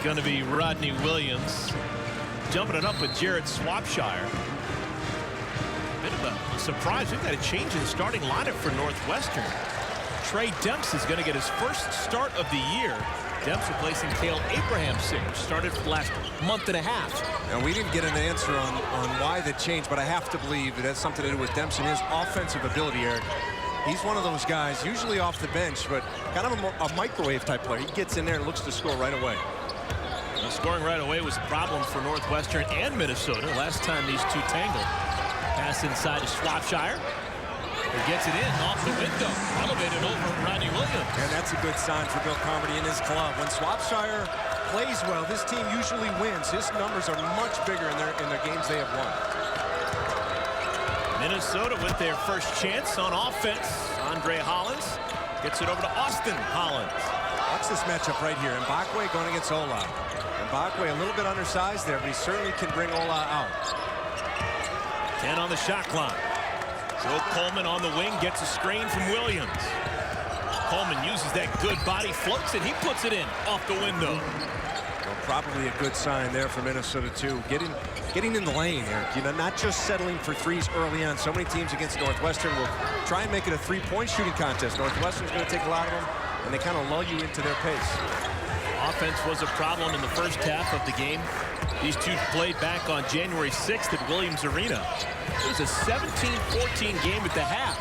going to be Rodney Williams jumping it up with Jared Swopshire. Bit of a surprise. We've got a change in the starting lineup for Northwestern. Trey Demps is going to get his first start of the year. Demps replacing Cale Abrahamson, who started for the last month and a half. And we didn't get an answer on why the change, but I have to believe it has something to do with Demps and his offensive ability, Eric. He's one of those guys, usually off the bench, but kind of a microwave type player. He gets in there and looks to score right away. Well, scoring right away was a problem for Northwestern and Minnesota last time these two tangled. Pass inside to Swopshire. Who gets it in off the window, elevated over Rodney Williams. And that's a good sign for Bill Carmody and his club. When Swopshire plays well, this team usually wins. His numbers are much bigger in their games they have won. Minnesota with their first chance on offense. Andre Hollins gets it over to Austin Hollins. Watch this matchup right here. Mbakwe going against Ola. Mbakwe a little bit undersized there, but he certainly can bring Ola out. 10 on the shot clock. Joe Coleman on the wing gets a screen from Williams. Coleman uses that good body, floats it, he puts it in off the window. Well, probably a good sign there for Minnesota too. Getting in the lane, Eric. You know, not just settling for threes early on. So many teams against Northwestern will try and make it a three-point shooting contest. Northwestern's going to take a lot of them, and they kind of lull you into their pace. Offense was a problem in the first half of the game. These two played back on January 6th at Williams Arena. It was a 17-14 game at the half.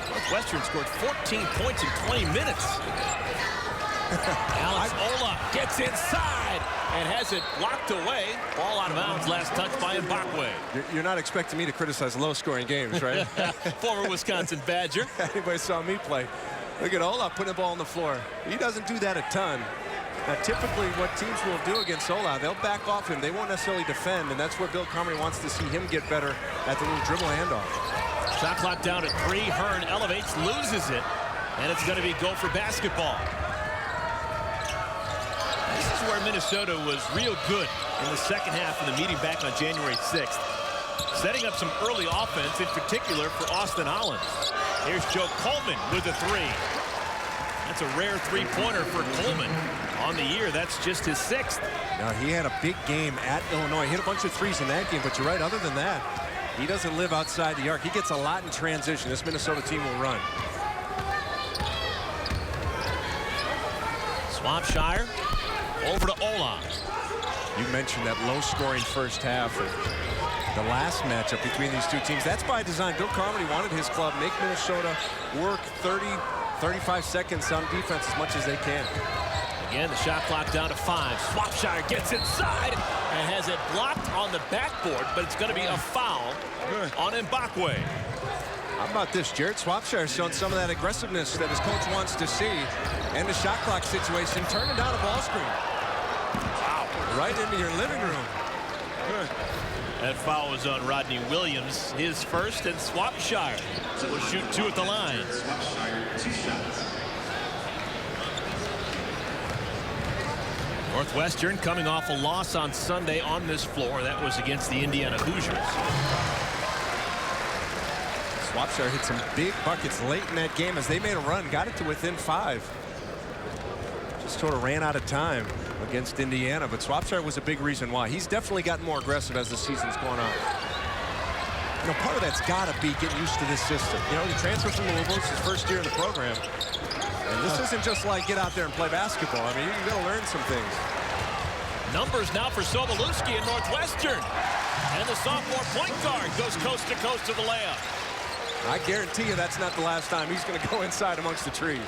Northwestern scored 14 points in 20 minutes. Alex Ola gets inside and has it blocked away. Ball out of bounds, last touch by Mbakwe. You're not expecting me to criticize low-scoring games, right? Former Wisconsin Badger. Anybody saw me play. Look at Ola putting the ball on the floor. He doesn't do that a ton. Now, typically, what teams will do against Ola, they'll back off him. They won't necessarily defend, and that's where Bill Carmody wants to see him get better at the little dribble handoff. Shot clock down to 3. Hearn elevates, loses it, and it's going to be Gopher basketball. This is where Minnesota was real good in the second half of the meeting back on January 6th. Setting up some early offense, in particular for Austin Hollins. Here's Joe Coleman with a 3. That's a rare three-pointer for Coleman. On the year, that's just his 6th. Now, he had a big game at Illinois. He hit a bunch of threes in that game, but you're right, other than that, he doesn't live outside the arc. He gets a lot in transition. This Minnesota team will run. Swopshire over to Ola. You mentioned that low-scoring first half. The last matchup between these two teams, that's by design. Bill Carmody wanted his club make Minnesota work 35 seconds on defense as much as they can. Again, the shot clock down to 5. Swopshire gets inside and has it blocked on the backboard, but it's going to be a foul on Mbakwe. How about this? Jared Swopshire showing some of that aggressiveness that his coach wants to see. And the shot clock situation, turning down a ball screen. Wow. Right into your living room. That foul was on Rodney Williams, his first, and Swopshire will shoot 2 at the line. Northwestern coming off a loss on Sunday on this floor. That was against the Indiana Hoosiers. Swopshire hit some big buckets late in that game as they made a run, got it to within 5. Just sort of ran out of time against Indiana, but Swopshire was a big reason why. He's definitely gotten more aggressive as the season's gone on. You know, part of that's got to be getting used to this system. You know, he transferred from Louisville. It's his first year in the program. And this isn't just like get out there and play basketball. I mean, you've got to learn some things. Numbers now for Sobolewski in Northwestern. And the sophomore point guard goes coast to coast to the layup. I guarantee you that's not the last time he's going to go inside amongst the trees.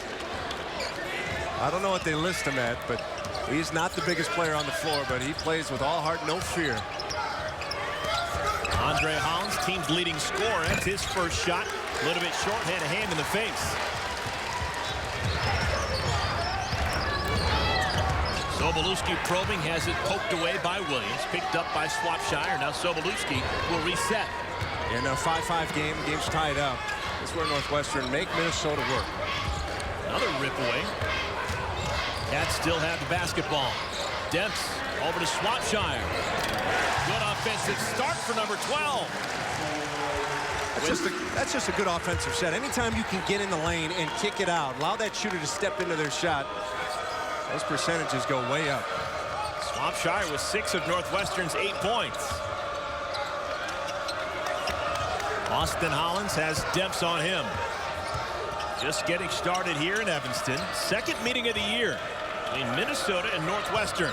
I don't know what they list him at, but he's not the biggest player on the floor, but he plays with all heart, no fear. Andre Hollins, team's leading scorer. That's his first shot. A little bit short, had a hand in the face. Sobolewski probing, has it poked away by Williams. Picked up by Swopshire. Now Sobolewski will reset. In a 5-5 game, game's tied up. That's where Northwestern make Minnesota work. Another rip away. Cats still have the basketball. Demps over to Swopshire. Good offensive start for number 12. That's just a good offensive set. Anytime you can get in the lane and kick it out, allow that shooter to step into their shot, those percentages go way up. Swopshire with 6 of Northwestern's 8 points. Austin Hollins has Demps on him. Just getting started here in Evanston. Second meeting of the year between Minnesota and Northwestern.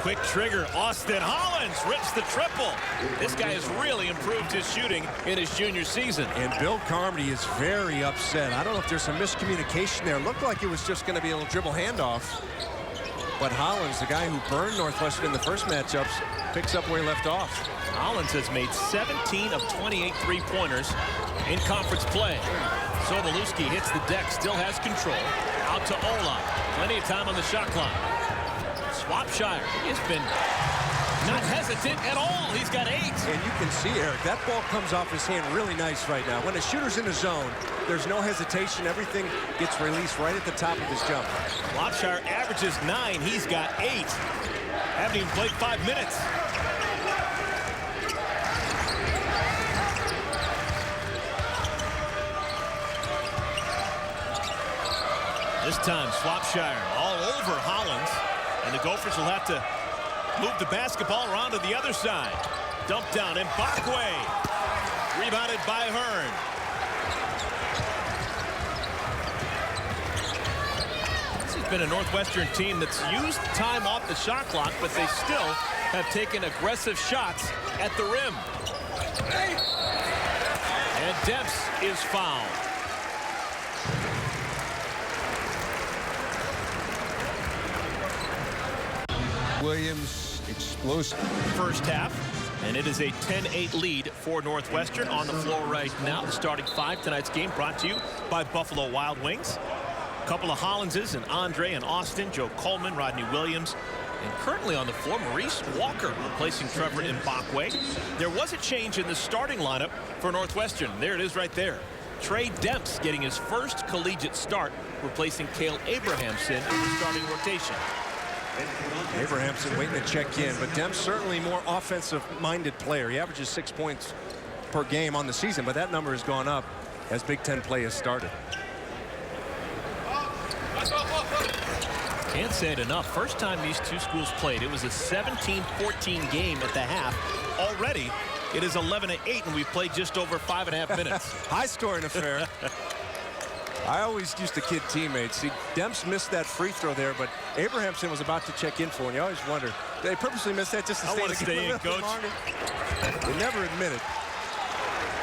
Quick trigger. Austin Hollins rips the triple. This guy has really improved his shooting in his junior season. And Bill Carmody is very upset. I don't know if there's some miscommunication there. It looked like it was just going to be a little dribble handoff. But Hollins, the guy who burned Northwestern in the first matchups, picks up where he left off. Hollins has made 17 of 28 three-pointers in conference play. Sobolewski hits the deck, still has control. Out to Ola. Plenty of time on the shot clock. Swopshire has been not hesitant at all. He's got 8. And you can see, Eric, that ball comes off his hand really nice right now. When a shooter's in the zone, there's no hesitation. Everything gets released right at the top of his jump. Swopshire averages 9. He's got 8. Haven't even played 5 minutes. This time, Swopshire all over Hollins. And the Gophers will have to move the basketball around to the other side. Dump down, Mbakwe. Rebounded by Hearn. This has been a Northwestern team that's used time off the shot clock, but they still have taken aggressive shots at the rim. And Demps is fouled. Williams, explosive. First half, and it is a 10-8 lead for Northwestern on the floor right now. The starting 5 tonight's game brought to you by Buffalo Wild Wings. A couple of Hollinses and Andre and Austin, Joe Coleman, Rodney Williams, and currently on the floor, Maurice Walker replacing Trevor Mbakwe. There was a change in the starting lineup for Northwestern. There it is right there. Trey Demps getting his first collegiate start, replacing Cale Abrahamson in the starting rotation. Abrahamson waiting to check in, but Demps certainly more offensive-minded player. He averages 6 points per game on the season, but that number has gone up as Big Ten play has started. Can't say it enough. First time these two schools played, it was a 17-14 game at the half. Already, it is 11-8, and we've played just over 5.5 minutes. High-scoring affair. I always used to kid teammates. See, Demps missed that free throw there, but Abrahamson was about to check in for, and you always wonder, they purposely missed that just to stay in, Coach. They never admit it.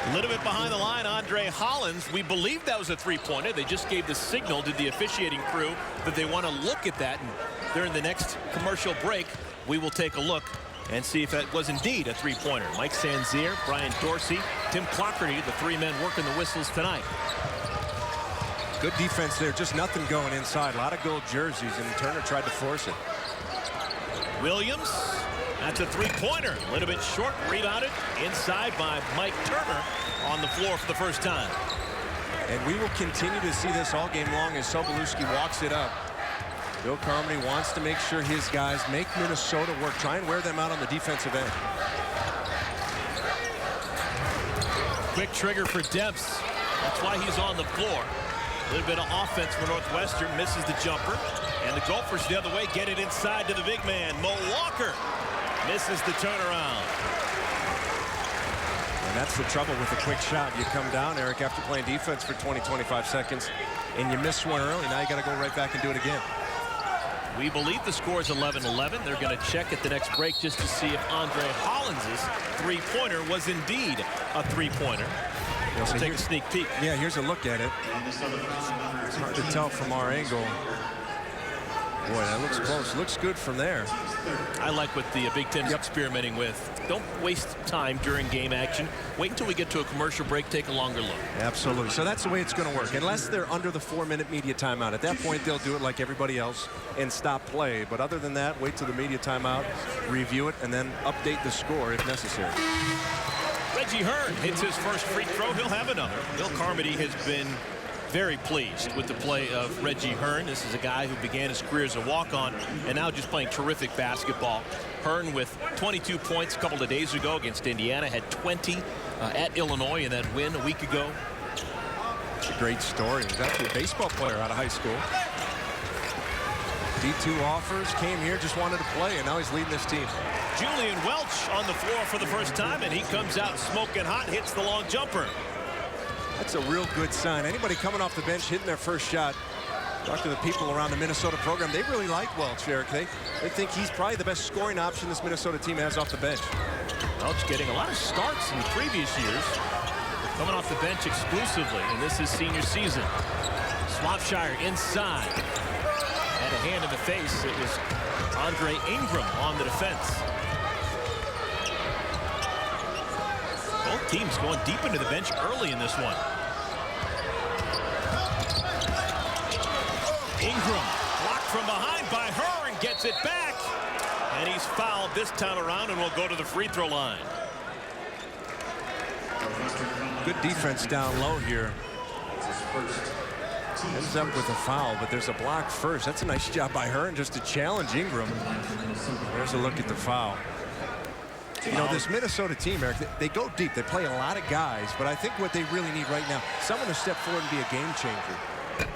A little bit behind the line, Andre Hollins. We believe that was a three-pointer. They just gave the signal to the officiating crew that they want to look at that. And during the next commercial break, we will take a look and see if that was indeed a three-pointer. Mike Sanzier, Brian Dorsey, Tim Clockerty, the 3 men working the whistles tonight. Good defense there, just nothing going inside. A lot of gold jerseys, and Turner tried to force it. Williams, that's a three-pointer. A little bit short, rebounded inside by Mike Turner on the floor for the first time. And we will continue to see this all game long as Sobolewski walks it up. Bill Carmody wants to make sure his guys make Minnesota work. Try and wear them out on the defensive end. Quick trigger for Demps. That's why he's on the floor. A little bit of offense for Northwestern, misses the jumper. And the Gophers the other way get it inside to the big man. Mo Walker misses the turnaround. And that's the trouble with a quick shot. You come down, Eric, after playing defense for 20-25 seconds, and you miss one early. Now you got to go right back and do it again. We believe the score is 11-11. They're going to check at the next break just to see if Andre Hollins' three-pointer was indeed a three-pointer. We'll take a sneak peek. Yeah, here's a look at it. It's hard to tell from our angle. Boy, that looks close. Looks good from there. I like what the Big Ten is experimenting with. Don't waste time during game action. Wait until we get to a commercial break. Take a longer look. Absolutely. So that's the way it's going to work. Unless they're under the 4-minute media timeout. At that point, they'll do it like everybody else and stop play. But other than that, wait till the media timeout, review it, and then update the score if necessary. Reggie Hearn hits his first free throw. He'll have another. Bill Carmody has been very pleased with the play of Reggie Hearn. This is a guy who began his career as a walk-on and now just playing terrific basketball. Hearn with 22 points a couple of days ago against Indiana, had 20 at Illinois in that win a week ago. It's a great story. He was actually a baseball player out of high school. D2 offers, came here, just wanted to play, and now he's leading this team. Julian Welch on the floor for the first time, and he comes out smoking hot, hits the long jumper. That's a real good sign. Anybody coming off the bench hitting their first shot, talk to the people around the Minnesota program, they really like Welch, Eric. They think he's probably the best scoring option this Minnesota team has off the bench. Welch getting a lot of starts in previous years, coming off the bench exclusively, and this is senior season. Swopshire inside. Had a hand in the face. It was Andre Ingram on the defense. Both teams going deep into the bench early in this one. Ingram blocked from behind by her and gets it back. And he's fouled this time around and will go to the free throw line. Good defense down low here. Ends up with a foul, but there's a block first. That's a nice job by Hearn just to challenge Ingram. There's a look at the foul. You know, this Minnesota team, Eric, they go deep. They play a lot of guys, but I think what they really need right now, someone to step forward and be a game changer.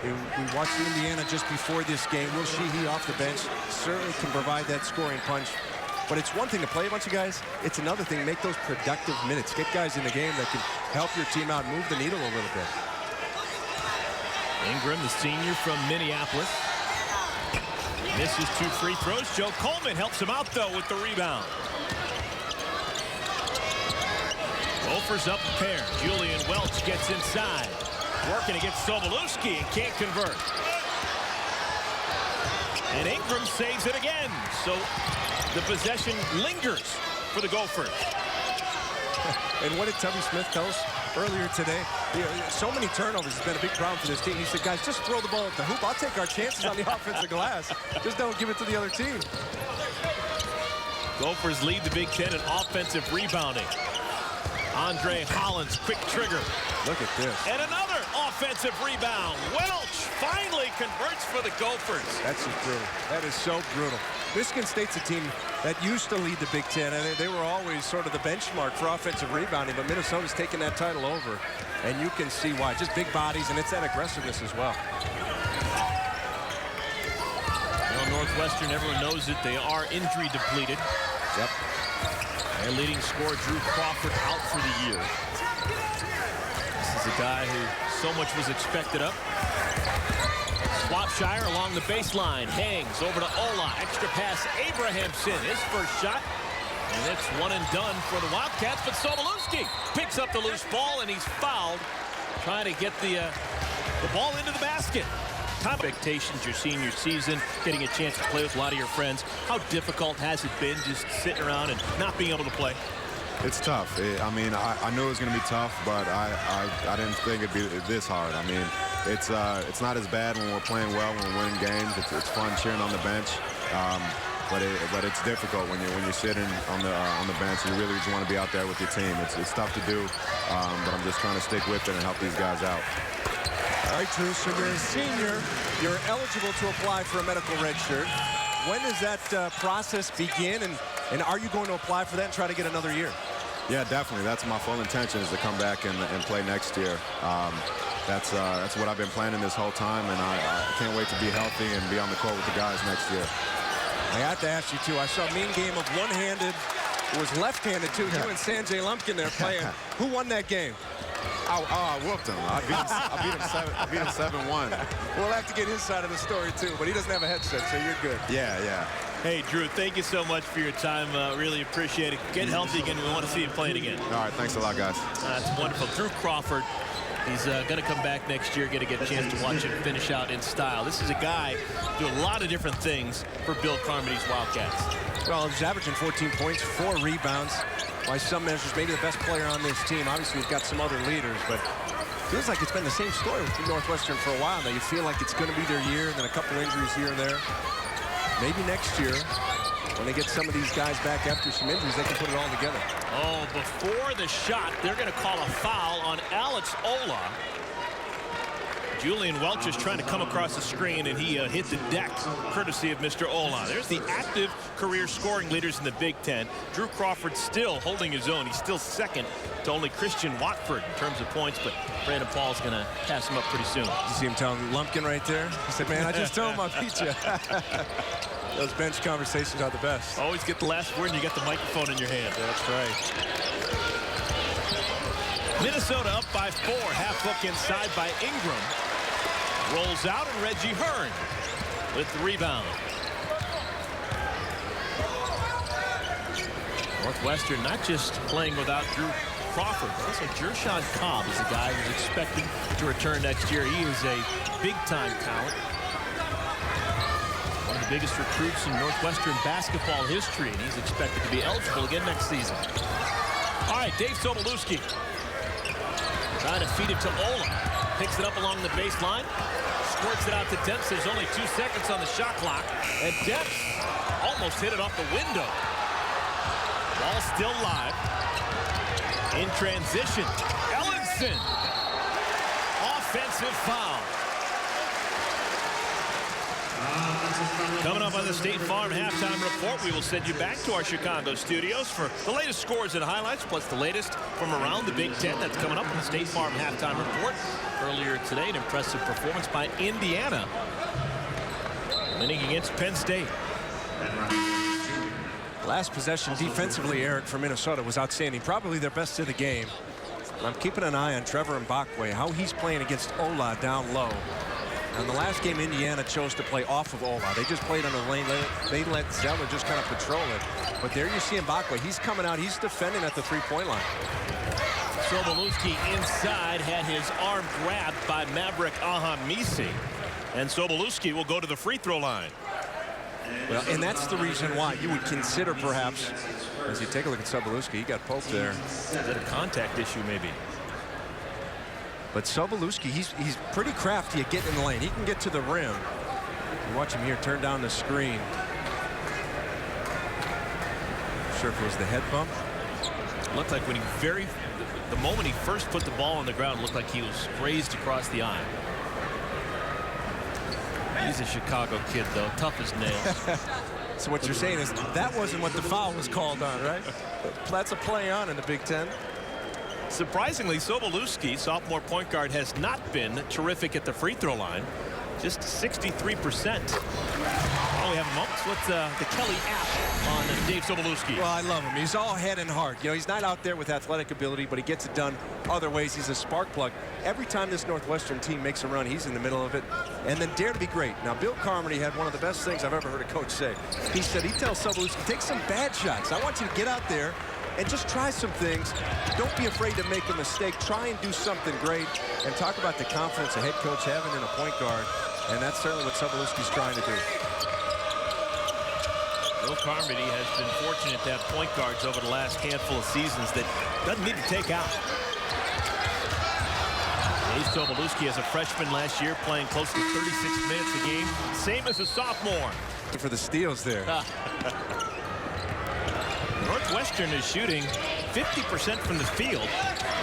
We watched Indiana just before this game. Will Sheehy off the bench certainly can provide that scoring punch. But it's one thing to play a bunch of guys. It's another thing to make those productive minutes. Get guys in the game that can help your team out and move the needle a little bit. Ingram, the senior from Minneapolis. Misses 2 free throws. Joe Coleman helps him out, though, with the rebound. Gophers up a pair. Julian Welch gets inside. Working against Sobolewski and can't convert. And Ingram saves it again. So the possession lingers for the Gophers. And what did Tubby Smith tell us earlier today? So many turnovers has been a big problem for this team. He said, guys, just throw the ball at the hoop. I'll take our chances on the offensive glass. Just don't give it to the other team. Gophers lead the Big Ten in offensive rebounding. Andre Hollins, quick trigger. Look at this. And another offensive rebound. Welch finally converts for the Gophers. That's just brutal. That is so brutal. Michigan State's a team that used to lead the Big Ten, and they were always sort of the benchmark for offensive rebounding, but Minnesota's taken that title over, and you can see why. Just big bodies, and it's that aggressiveness as well. Well, Northwestern, everyone knows it. They are injury depleted. Yep. Their leading scorer, Drew Crawford, out for the year. This is a guy who so much was expected of. Swopshire along the baseline, hangs over to Ola. Extra pass, Abrahamson, his first shot. And it's one and done for the Wildcats, but Sobolewski picks up the loose ball, and he's fouled, trying to get the ball into the basket. Expectations your senior season, getting a chance to play with a lot of your friends. How difficult has it been just sitting around and not being able to play? It's tough. I mean, I knew it was going to be tough, but I didn't think it'd be this hard. I mean, it's not as bad when we're playing well, when we're winning games. It's fun cheering on the bench, but it's difficult when you're sitting on the bench and you really just want to be out there with your team. It's tough to do, but I'm just trying to stick with it and help these guys out. All right, Drew, so you're a senior. You're eligible to apply for a medical red shirt. When does that process begin, and are you going to apply for that and try to get another year? Yeah, definitely. That's my full intention, is to come back and play next year. That's what I've been planning this whole time, and I can't wait to be healthy and be on the court with the guys next year. I have to ask you, too. I saw a mean game of one-handed. It was left-handed, too. You and Sanjay Lumpkin there playing. Who won that game? I whooped him. I beat him 7-1. We'll have to get his side of the story, too, but he doesn't have a headset, so you're good. Yeah. Hey, Drew, thank you so much for your time. Really appreciate it. Get healthy again. We want to see you playing again. All right, thanks a lot, guys. That's wonderful. Drew Crawford, he's going to come back next year, get a chance to watch him finish out in style. This is a guy who do a lot of different things for Bill Carmody's Wildcats. Well, he's averaging 14 points, 4 rebounds. By some measures, maybe the best player on this team. Obviously, we've got some other leaders, but it feels like it's been the same story with Northwestern for a while now. You feel like it's going to be their year, and then a couple injuries here and there. Maybe next year, when they get some of these guys back after some injuries, they can put it all together. Oh, before the shot, they're going to call a foul on Alex Ola. Julian Welch is trying to come across the screen, and he hit the deck, courtesy of Mr. Ola. There's the active career scoring leaders in the Big Ten. Drew Crawford still holding his own. He's still second to only Christian Watford in terms of points, but Brandon Paul's going to pass him up pretty soon. You see him telling Lumpkin right there? He said, man, I just told him I beat you. Those bench conversations are the best. Always get the last word and you got the microphone in your hand. That's right. Minnesota up by 4. Half hook inside by Ingram. Rolls out, and Reggie Hearn with the rebound. Northwestern not just playing without Drew Crawford, but also Jershon Cobb is a guy who's expected to return next year. He is a big-time talent. One of the biggest recruits in Northwestern basketball history, and he's expected to be eligible again next season. All right, Dave Sobolewski trying to feed it to Ola. Picks it up along the baseline. Squirts it out to Dempsey. There's only 2 seconds on the shot clock. And Dempsey almost hit it off the window. Ball still live. In transition. Ellenson. Offensive foul. Coming up on the State Farm halftime report, we will send you back to our Chicago studios for the latest scores and highlights, plus the latest from around the Big Ten. That's coming up on the State Farm halftime report. Earlier today, an impressive performance by Indiana, winning against Penn State. Last possession defensively, Eric, for Minnesota was outstanding. Probably their best of the game. I'm keeping an eye on Trevor Mbakwe, how he's playing against Ola down low. In the last game, Indiana chose to play off of Ola. They just played on the lane. They let Zeller just kind of patrol it. But there you see Mbakwe. He's coming out. He's defending at the three-point line. Sobolewski inside had his arm grabbed by Maverick Ahamisi. And Sobolewski will go to the free throw line. Well, and that's the reason why you would consider perhaps, as you take a look at Sobolewski, he got poked there. Is that a contact issue maybe? But Sobolewski, he's pretty crafty at getting in the lane. He can get to the rim. You watch him here turn down the screen. Not sure if it was the head bump. Looked like when the moment he first put the ball on the ground, it looked like he was grazed across the eye. He's a Chicago kid, though, tough as nails. So what you're saying is that wasn't what the foul was called on, right? That's a play on in the Big Ten. Surprisingly, Sobolewski, sophomore point guard, has not been terrific at the free throw line. Just 63%. Oh, we have a moment with the Kelly app on Dave Sobolewski. Well, I love him. He's all head and heart. You know, he's not out there with athletic ability, but he gets it done other ways. He's a spark plug. Every time this Northwestern team makes a run, he's in the middle of it. And then dare to be great. Now, Bill Carmody had one of the best things I've ever heard a coach say. He said, he tells Sobolewski, take some bad shots. I want you to get out there and just try some things. Don't be afraid to make a mistake. Try and do something great. And talk about the confidence a head coach having in a point guard. And that's certainly what Sobolewski's trying to do. Bill Carmody has been fortunate to have point guards over the last handful of seasons that doesn't need to take out. Dave Sobolewski as a freshman last year playing close to 36 minutes a game. Same as a sophomore. For the steals there. Northwestern is shooting 50% from the field.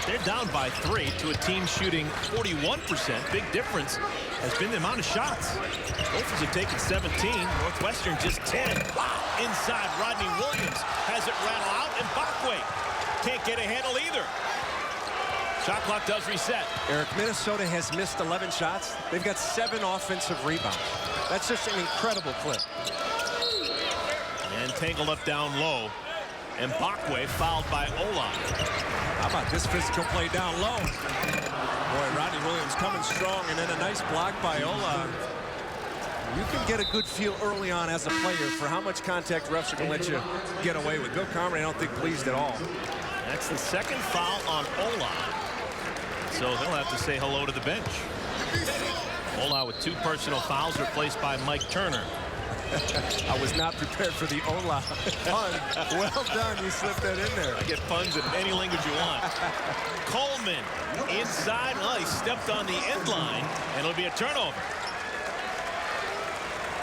They're down by 3 to a team shooting 41%. Big difference has been the amount of shots. Gophers have taken 17. Northwestern just 10. Inside, Rodney Williams has it rattle out, and Mbakwe can't get a handle either. Shot clock does reset. Eric, Minnesota has missed 11 shots. They've got 7 offensive rebounds. That's just an incredible clip. And tangled up down low. And Mbakwe fouled by Ola. How about this physical play down low? Boy, Rodney Williams coming strong, and then a nice block by Ola. You can get a good feel early on as a player for how much contact refs are going to let you get away with. Bill Carmody, I don't think, pleased at all. That's the second foul on Ola. So he'll have to say hello to the bench. Ola with 2 personal fouls, replaced by Mike Turner. I was not prepared for the Ola pun. Well done, you slipped that in there. I get puns in any language you want. Coleman inside. Well, he stepped on the end line, and it'll be a turnover.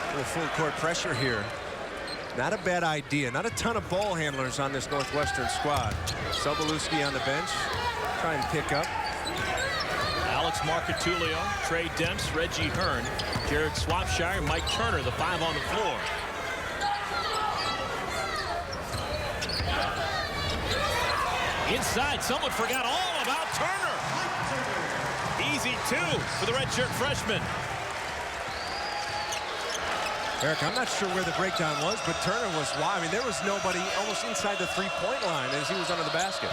A little full court pressure here. Not a bad idea. Not a ton of ball handlers on this Northwestern squad. Sobolewski on the bench, trying to pick up. Alex Alex Marcatulio, Trey Demps, Reggie Hearn, Jared Swopshire, Mike Turner, the 5 on the floor. Inside, someone forgot all about Turner. Easy 2 for the redshirt freshman. Eric, I'm not sure where the breakdown was, but Turner was wide. I mean, there was nobody almost inside the three-point line as he was under the basket.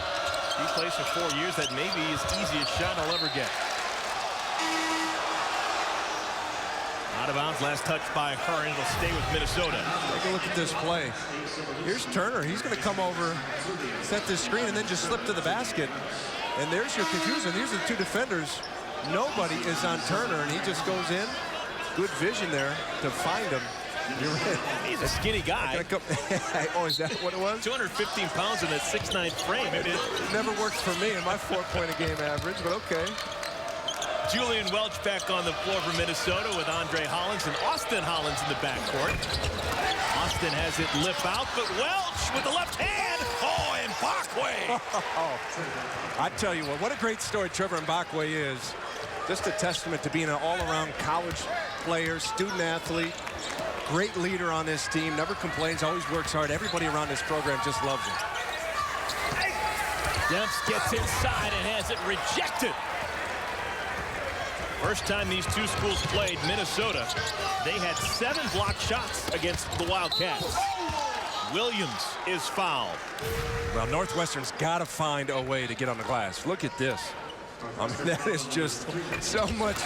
He plays for 4 years. That may be his easiest shot I'll ever get. Out of bounds, last touch by Hearn. It'll stay with Minnesota. Take a look at this play. Here's Turner. He's going to come over, set this screen, and then just slip to the basket. And there's your confusion. These are the 2 defenders. Nobody is on Turner, and he just goes in. Good vision there to find him. You're right. He's a skinny guy. Oh, is that what it was? 215 pounds in that 6'9" frame. It never worked for me in my 4-point-a-game average, but okay. Julian Welch back on the floor for Minnesota with Andre Hollins and Austin Hollins in the backcourt. Austin has it lip out, but Welch with the left hand. Oh, and Mbakwe. I tell you what a great story Trevor Mbakwe is. Just a testament to being an all-around college player, student athlete, great leader on this team, never complains, always works hard. Everybody around this program just loves him. Demps gets inside and has it rejected. First time these 2 schools played, Minnesota, they had 7 blocked shots against the Wildcats. Williams is fouled. Well, Northwestern's got to find a way to get on the glass. Look at this. I mean, that is just so much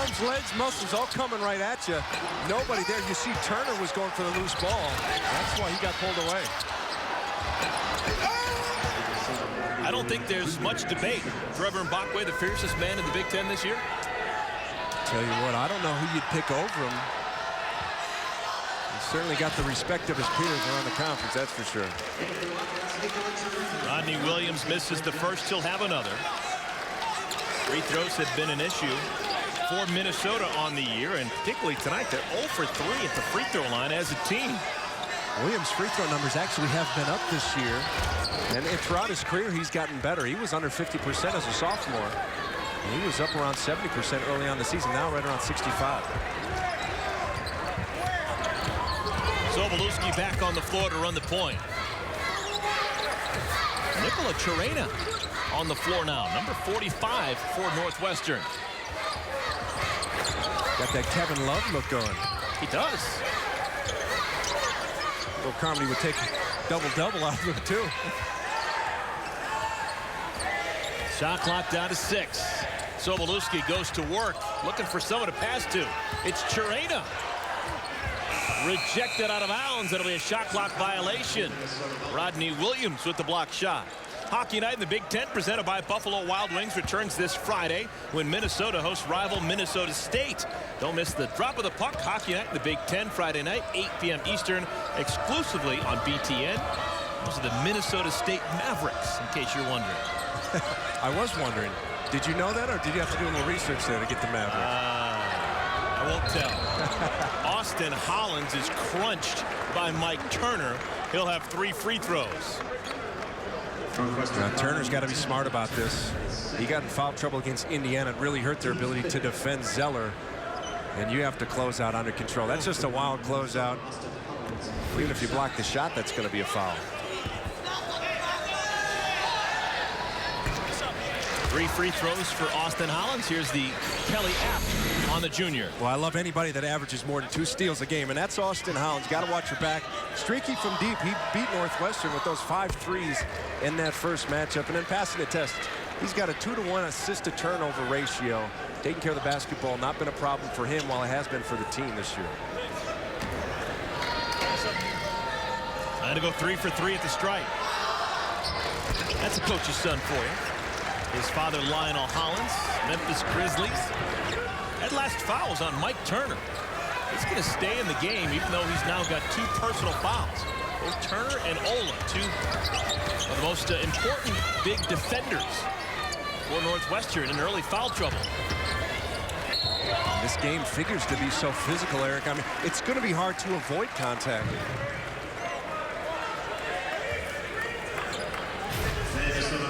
arms, legs, muscles all coming right at you. Nobody there. You see Turner was going for the loose ball. That's why he got pulled away. I don't think there's much debate. Trevor Mbakwe, the fiercest man in the Big Ten this year. Tell you what, I don't know who you'd pick over him. He certainly got the respect of his peers around the conference, that's for sure. Rodney Williams misses the first. He'll have another. Free throws have been an issue for Minnesota on the year, and particularly tonight, they're 0 for 3 at the free throw line as a team. Williams' free throw numbers actually have been up this year, and throughout his career, he's gotten better. He was under 50% as a sophomore. And he was up around 70% early on the season, now right around 65. Sobolewski back on the floor to run the point. Nikola Chirena on the floor now, number 45 for Northwestern. Got that Kevin Love look going. He does. Little Carmody would take a double-double out of him, too. Shot clock down to 6. Sobolewski goes to work, looking for someone to pass to. It's Chirena. Rejected out of bounds. It'll be a shot clock violation. Rodney Williams with the block shot. Hockey night in the Big Ten presented by Buffalo Wild Wings returns this Friday when Minnesota hosts rival Minnesota State. Don't miss the drop of the puck. Hockey night in the Big Ten Friday night, 8 p.m. Eastern, exclusively on BTN. Those are the Minnesota State Mavericks, in case you're wondering. I was wondering, did you know that, or did you have to do a little research there to get the Mavericks? I won't tell. Austin Hollins is crunched by Mike Turner. He'll have 3 free throws. Now, Turner's got to be smart about this. He got in foul trouble against Indiana. It really hurt their ability to defend Zeller. And you have to close out under control. That's just a wild closeout. Even if you block the shot, that's going to be a foul. 3 free throws for Austin Hollins. Here's the Kelly App on the junior. Well, I love anybody that averages more than 2 steals a game, and that's Austin Hollins. Got to watch your back. Streaky from deep. He beat Northwestern with those 5 threes in that first matchup, and then passing the test. He's got a 2-to-1 assist-to-turnover ratio. Taking care of the basketball, not been a problem for him while it has been for the team this year. Trying to go 3 for 3 at the stripe. That's a coach's son for you. His father, Lionel Hollins, Memphis Grizzlies. That last foul was on Mike Turner. He's going to stay in the game, even though he's now got 2 personal fouls. Both Turner and Ola, 2 of the most important big defenders for Northwestern in early foul trouble. This game figures to be so physical, Eric. I mean, it's going to be hard to avoid contact.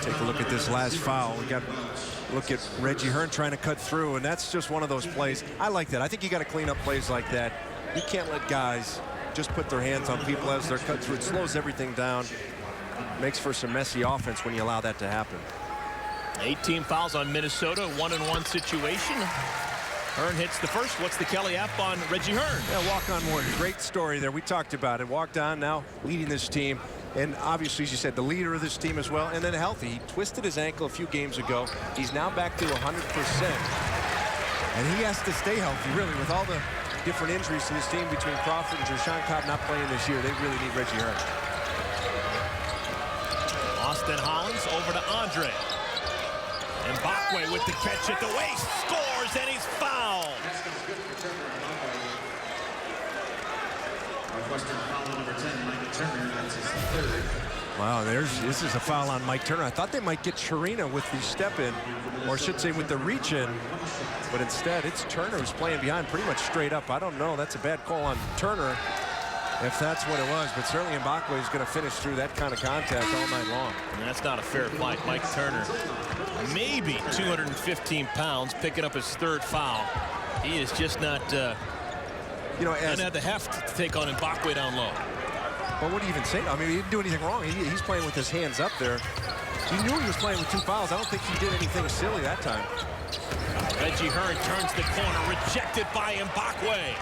Take a look at this last foul. We got Look at Reggie Hearn trying to cut through, and that's just one of those plays. I like that. I think you got to clean up plays like that. You can't let guys just put their hands on people as they're cut through. It slows everything down. Makes for some messy offense when you allow that to happen. 18 fouls on Minnesota, 1-and-1 situation. Hearn hits the first. What's the Kelly app on Reggie Hearn? Yeah, walk-on Warrior. Great story there. We talked about it. Walked on, now leading this team. And obviously, as you said, the leader of this team as well. And then healthy. He twisted his ankle a few games ago. He's now back to 100%. And he has to stay healthy, really, with all the different injuries to this team between Crawford and Jer'Shaun Cobb not playing this year. They really need Reggie Hearn. Austin Hollins over to Andre. Mbakwe with the catch at the waist. Scores, and he's fouled. Northwestern foul on number 10, Mike Turner. That's his third. Wow, this is a foul on Mike Turner. I thought they might get Chirina with the step in, or I should say with the reach in, but instead it's Turner who's playing behind pretty much straight up. I don't know. That's a bad call on Turner if that's what it was, but certainly Mbakwe is going to finish through that kind of contact all night long. And that's not a fair fight. Mike Turner, maybe 215 pounds, picking up his third foul. He is just not, doesn't have the heft to take on Mbakwe down low. But what do you even say? I mean, he didn't do anything wrong. He's playing with his hands up there. He knew he was playing with 2 fouls. I don't think he did anything silly that time. Reggie Hearn turns the corner, rejected by Mbakwe.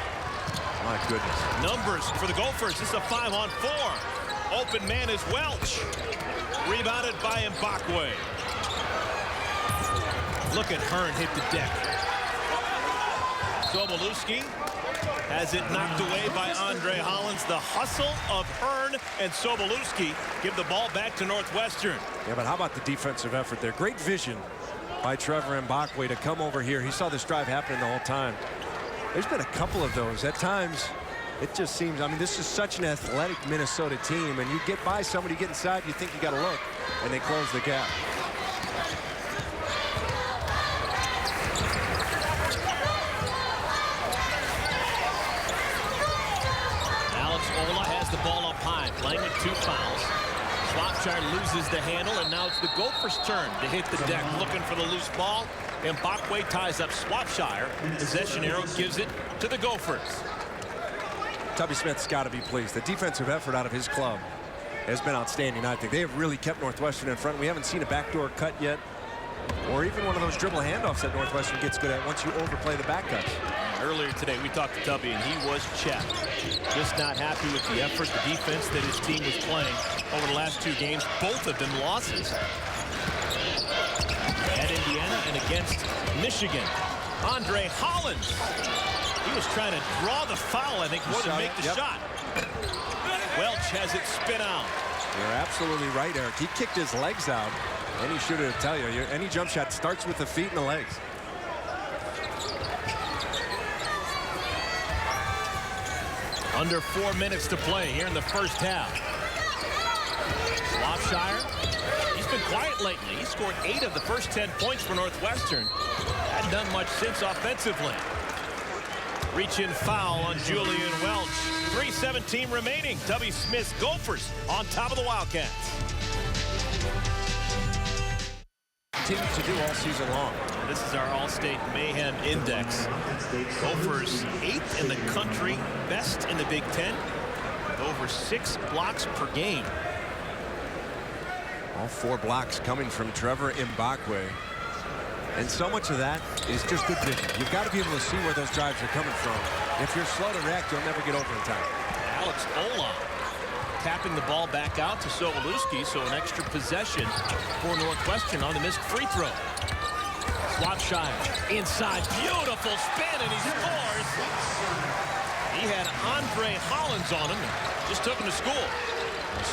My goodness. Numbers for the Gophers. This is a 5-on-4. Open man is Welch. Rebounded by Mbakwe. Look at Hearn hit the deck. Sobolewski has it knocked away by Andre Hollins. The hustle of Hearn and Sobolewski give the ball back to Northwestern. Yeah, but how about the defensive effort there? Great vision by Trevor Mbakwe to come over here. He saw this drive happening the whole time. There's been a couple of those. At times, it just seems, I mean, this is such an athletic Minnesota team, and you get by somebody, get inside, you think you got to look, and they close the gap. Ola has the ball up high, playing with 2 fouls. Swopshire loses the handle, and now it's the Gophers' turn to hit the deck, looking for the loose ball. Mbakwe ties up Swopshire. Possession arrow gives it to the Gophers. Tubby Smith's got to be pleased. The defensive effort out of his club has been outstanding, I think. They have really kept Northwestern in front. We haven't seen a backdoor cut yet, or even one of those dribble handoffs that Northwestern gets good at once you overplay the back cuts. Earlier today, we talked to Tubby, and he was chapped. Just not happy with the effort, the defense that his team was playing over the last 2 games, both of them losses. At Indiana and against Michigan. Andre Hollins. He was trying to draw the foul, I think, more than make the shot. Welch has it spin out. You're absolutely right, Eric. He kicked his legs out. Any shooter will tell you, any jump shot starts with the feet and the legs. Under 4 minutes to play here in the first half. Swopshire, he's been quiet lately. He scored 8 of the first 10 points for Northwestern. Hadn't done much since offensively. Reach-in foul on Julian Welch. 3:17 remaining. Tubby Smith's Gophers on top of the Wildcats. Continue to do all season long. This is our All-State Mayhem Index. Gophers 8th in the country, best in the Big Ten, with over 6 blocks per game. All 4 blocks coming from Trevor Mbakwe. And so much of that is just good vision. You've got to be able to see where those drives are coming from. If you're slow to react, you'll never get over in time. Alex Ola tapping the ball back out to Sobolewski, so an extra possession for Northwestern on the missed free throw. Swopshire inside, beautiful spin, and he scores. He had Andre Hollins on him, and just took him to school.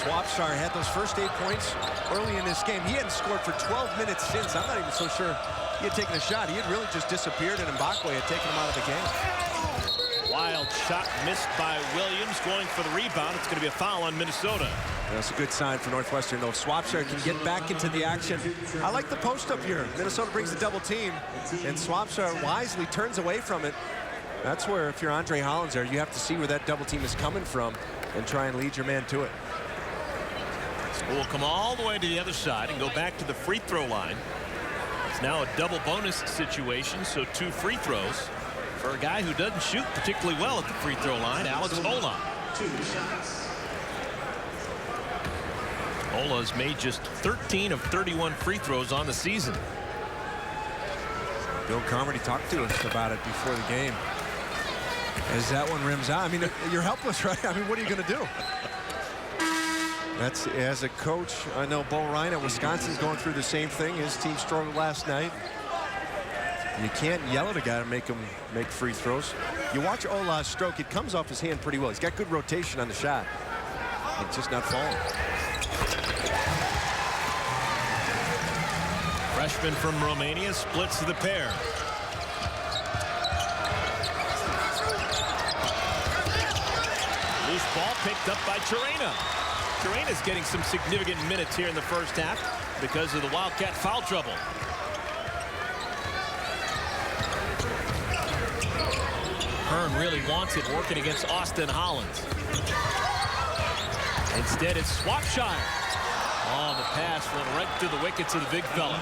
Swopshire had those first 8 points early in this game. He hadn't scored for 12 minutes since. I'm not even so sure he had taken a shot. He had really just disappeared, and Mbakwe had taken him out of the game. Wild shot missed by Williams, going for the rebound. It's going to be a foul on Minnesota. That's a good sign for Northwestern, though. Swopshire can get back into the action. I like the post up here. Minnesota brings the double team, and Swopshire wisely turns away from it. That's where, if you're Andre Hollins there, you have to see where that double team is coming from and try and lead your man to it. We'll come all the way to the other side and go back to the free throw line. It's now a double bonus situation, so 2 free throws for a guy who doesn't shoot particularly well at the free throw line, Alex Ola. 2 shots. Ola's made just 13 of 31 free throws on the season. Bill Carmody talked to us about it before the game. As that one rims out, I mean, you're helpless, right? I mean, what are you going to do? That's, as a coach, I know Bo Ryan at Wisconsin's going through the same thing. His team struggled last night. You can't yell at a guy to make him make free throws. You watch Ola's stroke, it comes off his hand pretty well. He's got good rotation on the shot. It's just not falling. Freshman from Romania splits the pair. Loose ball picked up by Chirena. Chirena's getting some significant minutes here in the first half because of the Wildcat foul trouble. Hearn really wants it working against Austin Hollins. Instead, it's Swopshire. Oh, the pass went right through the wickets of the big fella.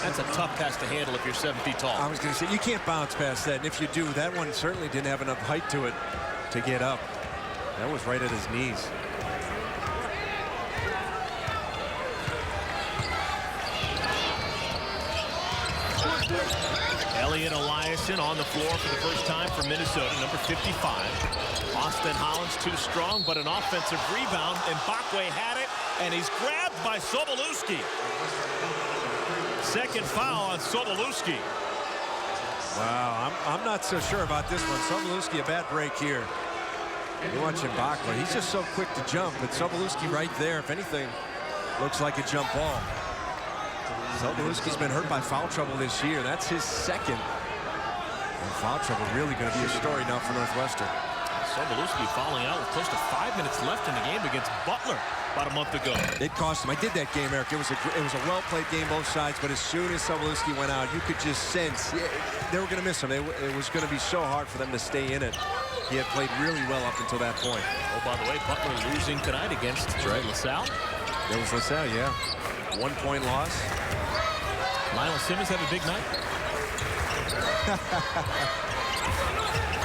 That's a tough pass to handle if you're 7 feet tall. I was going to say, you can't bounce past that. And if you do, that one certainly didn't have enough height to it to get up. That was right at his knees. Elliot Eliason on the floor for the first time for Minnesota, number 55. Austin Hollins too strong, but an offensive rebound. Mbakwe had it, and he's grabbed by Sobolewski. Second foul on Sobolewski. Wow, I'm not so sure about this one. Sobolewski, a bad break here. You watch Mbakwe. He's just so quick to jump, but Sobolewski right there, if anything, looks like a jump ball. Sobolewski's been hurt by foul trouble this year. That's his second. And foul trouble really going to be a story now for Northwestern. Sobolewski fouling out with close to 5 minutes left in the game against Butler about a month ago. It cost him. I did that game, Eric. It was a well-played game both sides, but as soon as Sobolewski went out, you could just sense they were going to miss him. It was going to be so hard for them to stay in it. He had played really well up until that point. Oh, by the way, Butler losing tonight against LaSalle. That was LaSalle, yeah. 1-point loss. Lionel Simmons have a big night.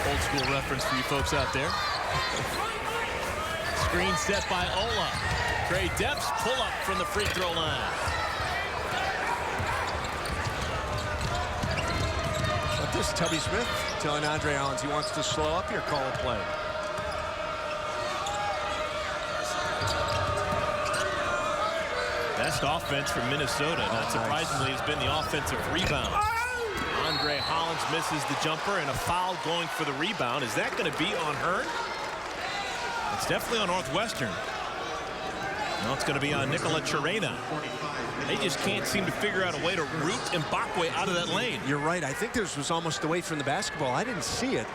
Old school reference for you folks out there. Screen set by Ola. Trey Depps pull up from the free throw line. But this Tubby Smith telling Andre Hollins he wants to slow up your call of play. Best offense for Minnesota, not surprisingly, has been the offensive rebound. Andre Hollins misses the jumper and a foul going for the rebound. Is that going to be on Hearn? It's definitely on Northwestern. No, it's going to be on Nikola Chirena. They just can't seem to figure out a way to root Mbakwe out of that lane. You're right. I think this was almost away from the basketball. I didn't see it.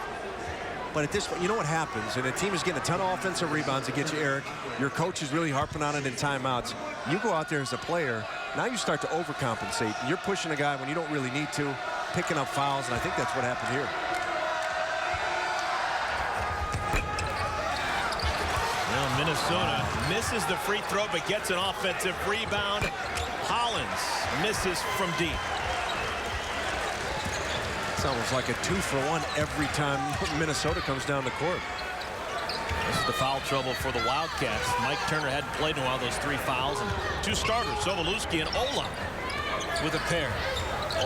But at this point, you know what happens, and the team is getting a ton of offensive rebounds against you, Eric. Your coach is really harping on it in timeouts. You go out there as a player, now you start to overcompensate. You're pushing a guy when you don't really need to, picking up fouls, and I think that's what happened here. Well, Minnesota misses the free throw, but gets an offensive rebound. Hollins misses from deep. It's almost like a 2-for-1 every time Minnesota comes down the court. This is the foul trouble for the Wildcats. Mike Turner hadn't played in a while, those 3 fouls, and 2 starters, Sobolewski and Ola, with a pair.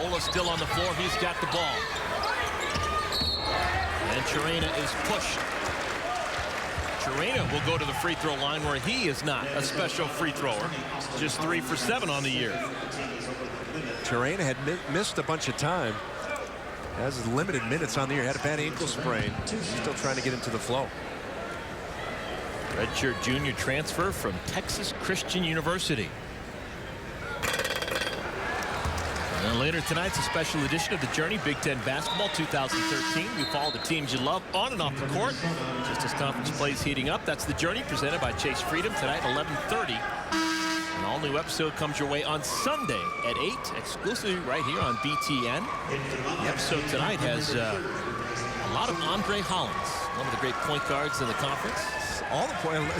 Ola still on the floor. He's got the ball. And Chirena is pushed. Chirena will go to the free throw line where he is not a special free thrower. Just 3 for 7 on the year. Chirena had missed a bunch of time. Has limited minutes on the year. Had a bad ankle sprain. Still trying to get into the flow. Redshirt junior transfer from Texas Christian University. And later tonight's a special edition of the Journey Big Ten Basketball 2013. We follow the teams you love on and off the court. Just as conference play is heating up, that's the Journey presented by Chase Freedom tonight at 11:30. An all-new episode comes your way on Sunday at 8, exclusively right here on BTN. The episode tonight has a lot of Andre Hollins, one of the great point guards in the conference.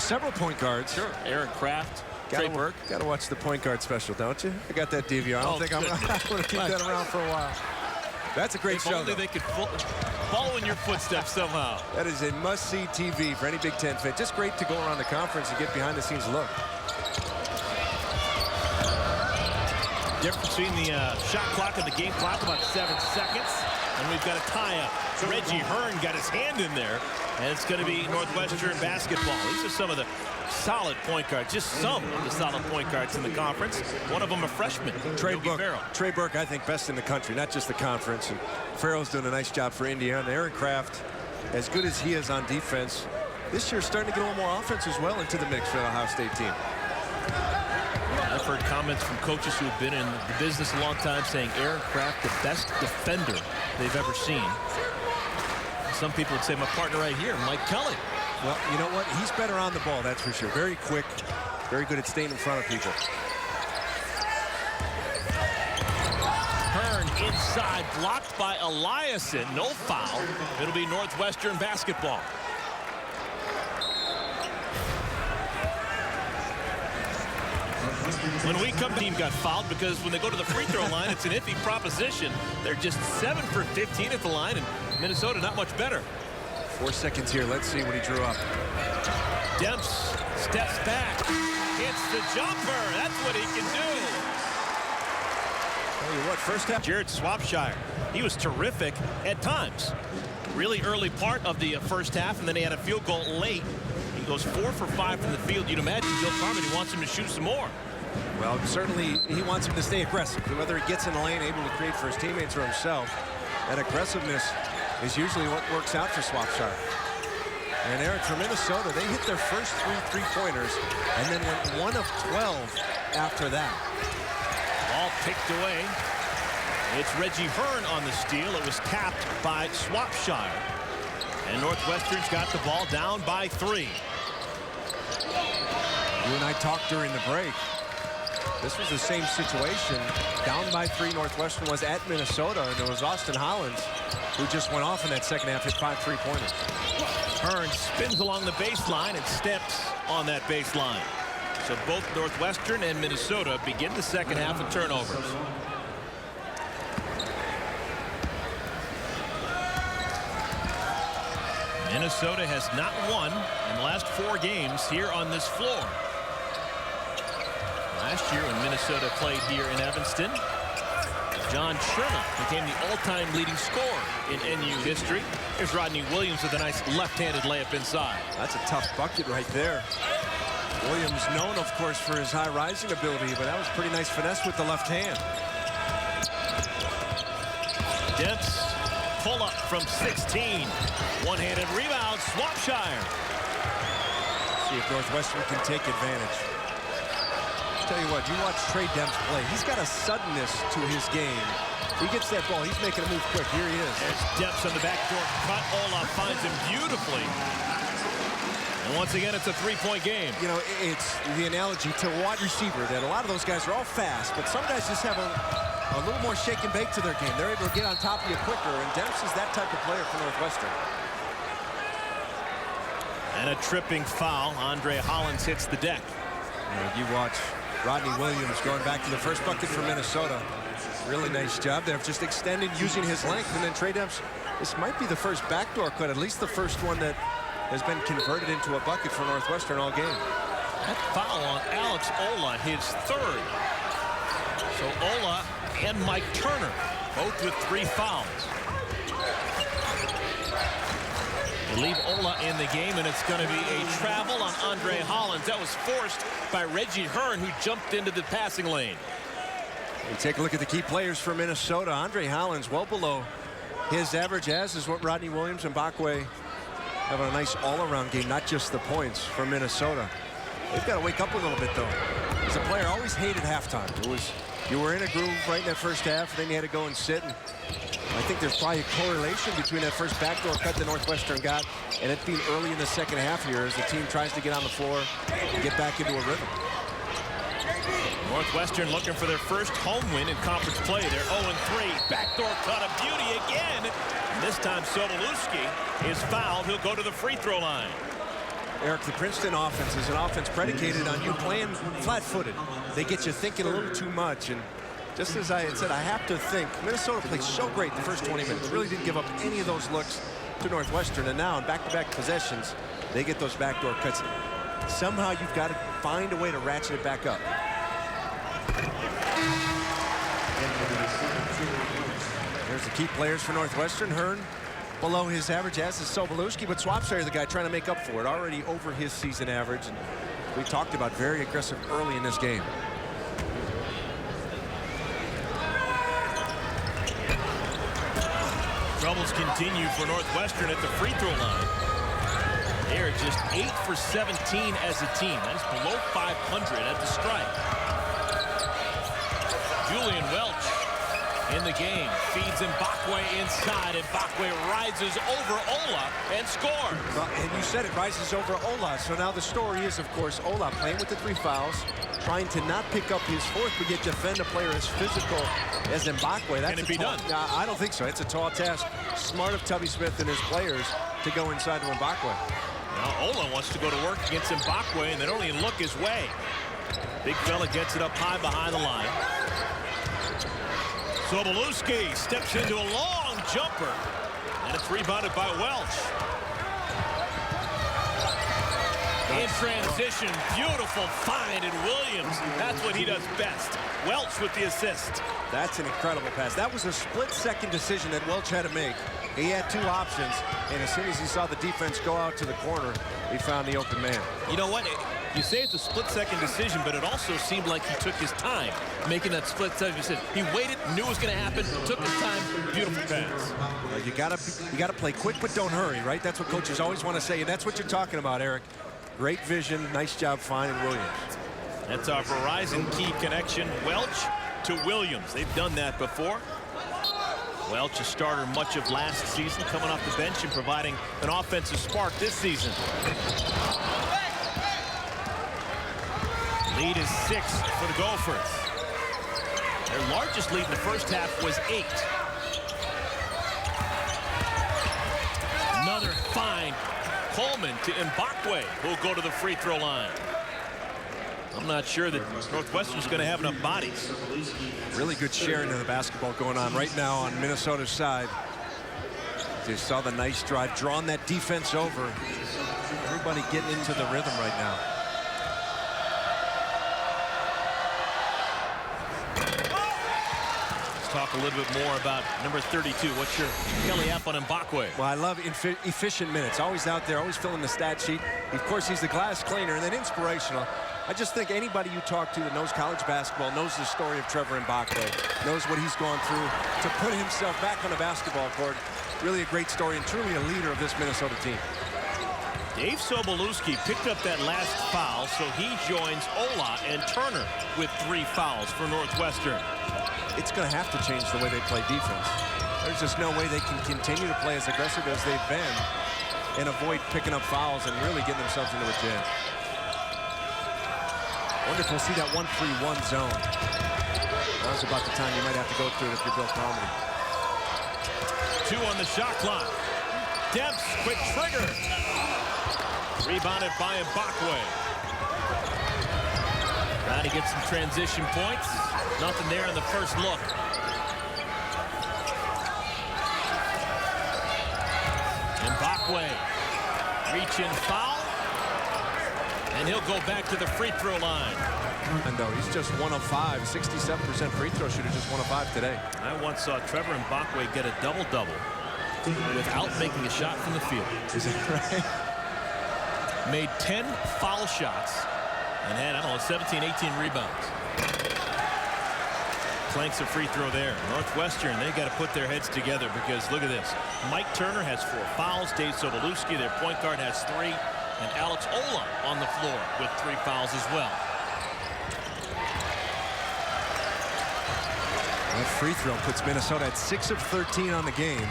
Several point guards. Sure. Aaron Kraft, Trey Burke. Got to watch the point guard special, don't you? I got that DVR. I don't think I'm going to keep that around for a while. That's a great If show. only they could follow in your footsteps somehow. That is a must-see TV for any Big Ten fan. Just great to go around the conference and get behind-the-scenes look. Difference between the shot clock and the game clock, about 7 seconds. And we've got a tie-up. Reggie Hearn got his hand in there. And it's going to be Northwestern basketball. These are some of the solid point guards. Just some of the solid point guards in the conference. One of them a freshman, Trey Burke, I think, best in the country, not just the conference. And Farrell's doing a nice job for Indiana. Aaron Kraft, as good as he is on defense, this year starting to get a little more offense as well into the mix for the Ohio State team. I've heard comments from coaches who have been in the business a long time saying Aaron Kraft, the best defender they've ever seen. Some people would say my partner right here, Mike Kelly. Well, you know what? He's better on the ball, that's for sure. Very quick, very good at staying in front of people. Hearn inside, blocked by Eliason. No foul. It'll be Northwestern basketball. When we come, team got fouled because when they go to the free throw line, it's an iffy proposition. They're just 7 for 15 at the line, and Minnesota not much better. 4 seconds here. Let's see what he drew up. Demps steps back. Hits the jumper. That's what he can do. Tell you what, first half. Jared Swopshire, he was terrific at times. Really early part of the first half, and then he had a field goal late. He goes 4 for 5 from the field. You'd imagine Bill Carmody wants him to shoot some more. Well, certainly he wants him to stay aggressive. Whether he gets in the lane, able to create for his teammates or himself, that aggressiveness is usually what works out for Swopshire. And Eric, for Minnesota, they hit their first 3 three-pointers and then went 1 of 12 after that. Ball picked away. It's Reggie Hearn on the steal. It was tapped by Swopshire. And Northwestern's got the ball down by 3. You and I talked during the break. This was the same situation. Down by 3, Northwestern was at Minnesota, and it was Austin Hollins who just went off in that second half, hit 5 three-pointers. Hearn spins along the baseline and steps on that baseline. So both Northwestern and Minnesota begin the second half with turnovers. Minnesota has not won in the last 4 games here on this floor. Last year when Minnesota played here in Evanston, John Sherman became the all-time leading scorer in NU history. Here's Rodney Williams with a nice left-handed layup inside. That's a tough bucket right there. Williams known, of course, for his high rising ability, but that was pretty nice finesse with the left hand. Demps pull up from 16. One-handed rebound, Swopshire. See if Northwestern can take advantage. Tell you what, you watch Trey Demps play. He's got a suddenness to his game. He gets that ball. He's making a move quick. Here he is. There's Demps on the backdoor cut. Ola finds him beautifully. And once again, it's a 3-point game. You know, it's the analogy to a wide receiver that a lot of those guys are all fast, but some guys just have a little more shake and bake to their game. They're able to get on top of you quicker, and Demps is that type of player for Northwestern. And a tripping foul. Andre Hollins hits the deck. You watch Rodney Williams going back to the first bucket for Minnesota. Really nice job there of just extending, using his length. And then Trey Demps, this might be the first backdoor cut, at least the first one that has been converted into a bucket for Northwestern all game. That foul on Alex Ola, his 3rd. So Ola and Mike Turner, both with 3 fouls. They leave Ola in the game, and it's going to be a travel on Andre Hollins. That was forced by Reggie Hearn, who jumped into the passing lane. We take a look at the key players for Minnesota. Andre Hollins well below his average, as is what Rodney Williams and Bakwe having a nice all-around game, not just the points for Minnesota. They've got to wake up a little bit, though. As a player, always hated halftime. You were in a groove right in that first half, and then you had to go and sit. And I think there's probably a correlation between that first backdoor cut that Northwestern got and it being early in the second half here as the team tries to get on the floor and get back into a rhythm. Northwestern looking for their first home win in conference play. They're 0-3. Backdoor cut, a beauty again. And this time Sobolewski is fouled. He'll go to the free throw line. Eric, the Princeton offense is an offense predicated on you playing flat-footed. They get you thinking a little too much, and just as I had said, I have to think Minnesota played so great the first 20 minutes. Really didn't give up any of those looks to Northwestern, and now in back-to-back possessions, they get those backdoor cuts. Somehow you've got to find a way to ratchet it back up. There's the key players for Northwestern. Hearn below his average, as is Sobolewski, but Swopshire, the guy trying to make up for it, already over his season average. And we talked about very aggressive early in this game. Troubles continue for Northwestern at the free throw line. They are just 8 for 17 as a team. That's below 500 at the strike. Julian Welch in the game. Feeds Mbakwe inside. Mbakwe rises over Ola and scores. And you said it, rises over Ola. So now the story is, of course, Ola playing with the 3 fouls, trying to not pick up his 4th, but yet defend a player as physical as Mbakwe. That's Can it be done? I don't think so. It's a tall task. Smart of Tubby Smith and his players to go inside to Mbakwe. Now Ola wants to go to work against Mbakwe, and they don't even look his way. Big fella gets it up high behind the line. Sobolewski steps into a long jumper, and it's rebounded by Welch. In transition, beautiful find in Williams. That's what he does best. Welch with the assist. That's an incredible pass. That was a split-second decision that Welch had to make. He had 2 options, and as soon as he saw the defense go out to the corner, he found the open man. You know what? You say it's a split-second decision, but it also seemed like he took his time making that split-second decision. He waited, knew it was going to happen, took his time. Beautiful pass. You gotta play quick, but don't hurry, right? That's what coaches always want to say, and that's what you're talking about, Eric. Great vision, nice job finding Williams. That's our Verizon key connection. Welch to Williams. They've done that before. Welch, a starter much of last season, coming off the bench and providing an offensive spark this season. Lead is 6 for the Gophers. Their largest lead in the first half was 8. Another find. Coleman to Mbakwe, who'll go to the free throw line. I'm not sure that Northwestern's going to have enough bodies. Really good sharing of the basketball going on right now on Minnesota's side. They saw the nice drive, drawing that defense over. Everybody getting into the rhythm right now. Talk a little bit more about number 32. What's your Kelly app on Mbakwe? Well, I love efficient minutes. Always out there, always filling the stat sheet. Of course, he's the glass cleaner and then inspirational. I just think anybody you talk to that knows college basketball knows the story of Trevor Mbakwe, knows what he's gone through to put himself back on the basketball court. Really a great story and truly a leader of this Minnesota team. Dave Sobolewski picked up that last foul, so he joins Ola and Turner with 3 fouls for Northwestern. It's going to have to change the way they play defense. There's just no way they can continue to play as aggressive as they've been and avoid picking up fouls and really getting themselves into a jam. I wonder if we'll see that 1-3-1 zone. Now's about the time you might have to go through it if you're Bill Carmody. 2 on the shot clock. Demps, quick trigger. Rebounded by Mbakwe. Trying to get some transition points. Nothing there in the first look. Mbakwe, reach in foul, and he'll go back to the free throw line. And though he's just 1 of 5, 67% free throw shooter, just 1 of 5 today. I once saw Trevor Mbakwe get a double-double without making a shot from the field. Is that right? Made 10 foul shots and had, I don't know, 17, 18 rebounds. Clanks a free throw there. Northwestern, they got to put their heads together because look at this. Mike Turner has 4 fouls. Dave Sobolewski, their point guard, has 3. And Alex Ola on the floor with 3 fouls as well. That free throw puts Minnesota at 6 of 13 on the game.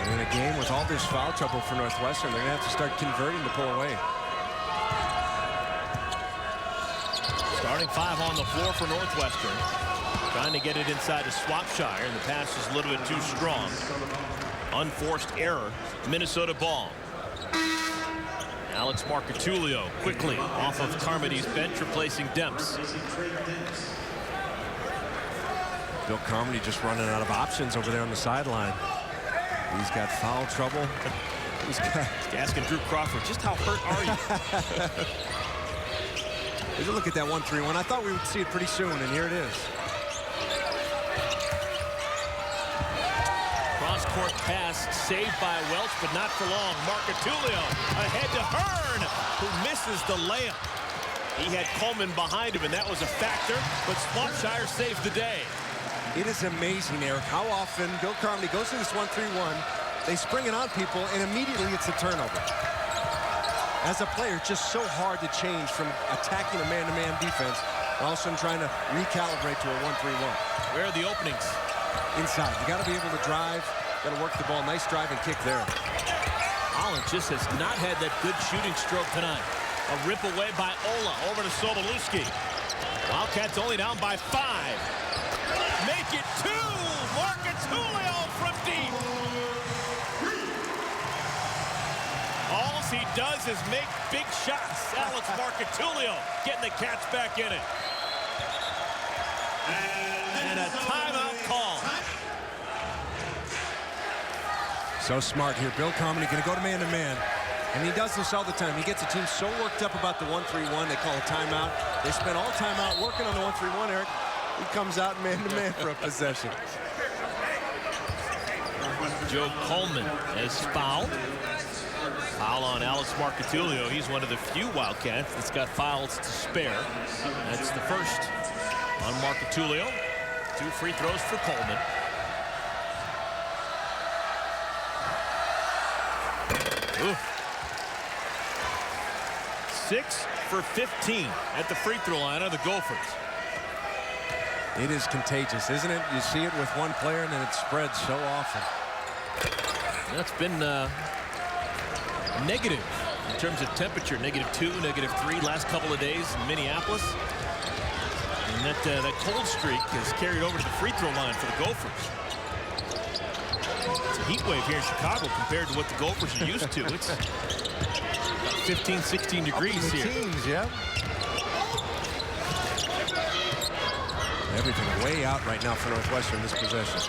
And in a game with all this foul trouble for Northwestern, they're going to have to start converting to pull away. Starting 5 on the floor for Northwestern. Trying to get it inside to Swopshire, and the pass is a little bit too strong. Unforced error. Minnesota ball. Alex Marcatulio quickly off of Carmody's bench, replacing Demps. Bill Carmody just running out of options over there on the sideline. He's got foul trouble. He's asking Drew Crawford, just how hurt are you? Here's a look at that 1-3-1. I thought we would see it pretty soon, and here it is. Cross-court pass saved by Welch, but not for long. Marcatulio ahead to Hearn, who misses the layup. He had Coleman behind him, and that was a factor, but Swopshire saves the day. It is amazing, Eric, how often Bill Carmody goes to this 1-3-1. They spring it on people, and immediately it's a turnover. As a player, it's just so hard to change from attacking a man-to-man defense and all of a sudden trying to recalibrate to a 1-3-1. Where are the openings? Inside. You got to be able to drive, got to work the ball. Nice drive and kick there. Holland just has not had that good shooting stroke tonight. A rip away by Ola over to Sobolewski. Wildcats only down by 5. Make it 2. Marcatulio from deep. All he does is make big shots. Alex Marcatulio getting the Cats back in it. And a timeout call. So smart here. Bill Carmody going to go to man-to-man. And he does this all the time. He gets the team so worked up about the 1-3-1, they call a timeout. They spend all timeout working on the 1-3-1, Eric. He comes out man-to-man for a possession. Joe Coleman has fouled. Foul on Alex Marcatulio. He's one of the few Wildcats that's got fouls to spare. That's the first on Marcatulio. 2 free throws for Coleman. Ooh. 6 for 15 at the free throw line of the Gophers. It is contagious, isn't it? You see it with one player and then it spreads so often. That's been negative in terms of temperature. -2, -3 last couple of days in Minneapolis. And that cold streak has carried over to the free throw line for the Gophers. It's a heat wave here in Chicago compared to what the Gophers are used to. It's about 15, 16 degrees here. Teams, yeah. Everything way out right now for Northwestern this possession.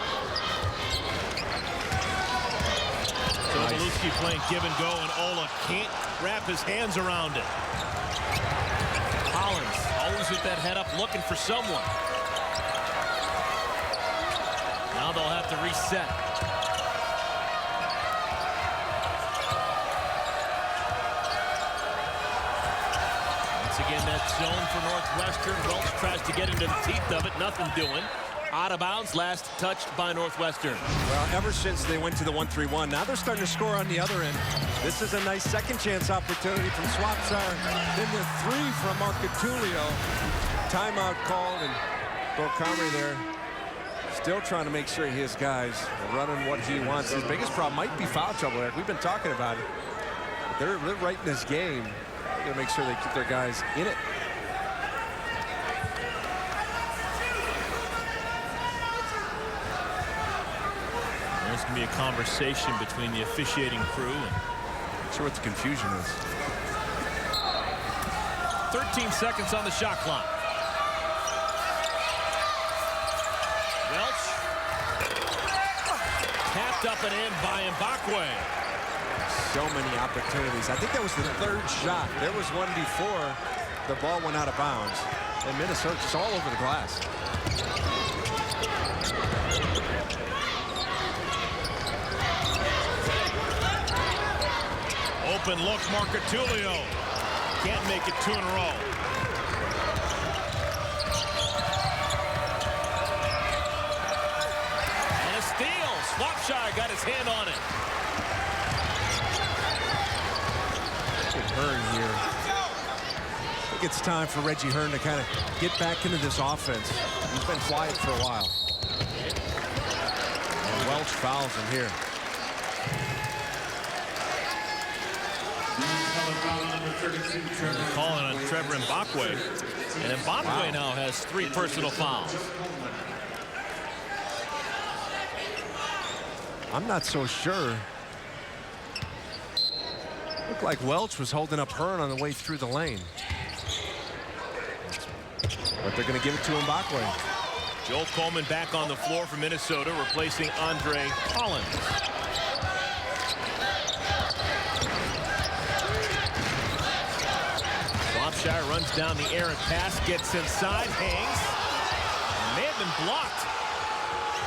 Sobolewski playing give and go, and Ola can't wrap his hands around it. Collins always with that head up looking for someone. Now they'll have to reset. Once again, that zone for Northwestern. Welch tries to get into the teeth of it. Nothing doing. Out of bounds, last touched by Northwestern. Well, ever since they went to the 1-3-1, now they're starting to score on the other end. This is a nice second chance opportunity from Swopshire. Then the 3 from Marcatulio. Timeout called, and Bill Carmody there still trying to make sure his guys are running what he wants. His biggest problem might be foul trouble, Eric. We've been talking about it. But they're right in this game. They're going to make sure they keep their guys in it. There's going to be a conversation between the officiating crew. And not sure what the confusion is. 13 seconds on the shot clock. Welch. Tapped up and in by Mbakwe. So many opportunities. I think that was the 3rd shot. There was one before the ball went out of bounds. And Minnesota just all over the glass. Open look, Marcatulio. Can't make it 2 in a row. And a steal. Swopshire got his hand on it. Good Hearn here. I think it's time for Reggie Hearn to kind of get back into this offense. He's been quiet for a while. And Welch fouls him here. Calling on Trevor Mbakwe. And Mbakwe now has 3 personal fouls. I'm not so sure. Looked like Welch was holding up Hearn on the way through the lane. But they're going to give it to Mbakwe. Joel Coleman back on the floor for Minnesota, replacing Andre Hollins. Swopshire runs down the errant pass, gets inside, hangs. May have been blocked.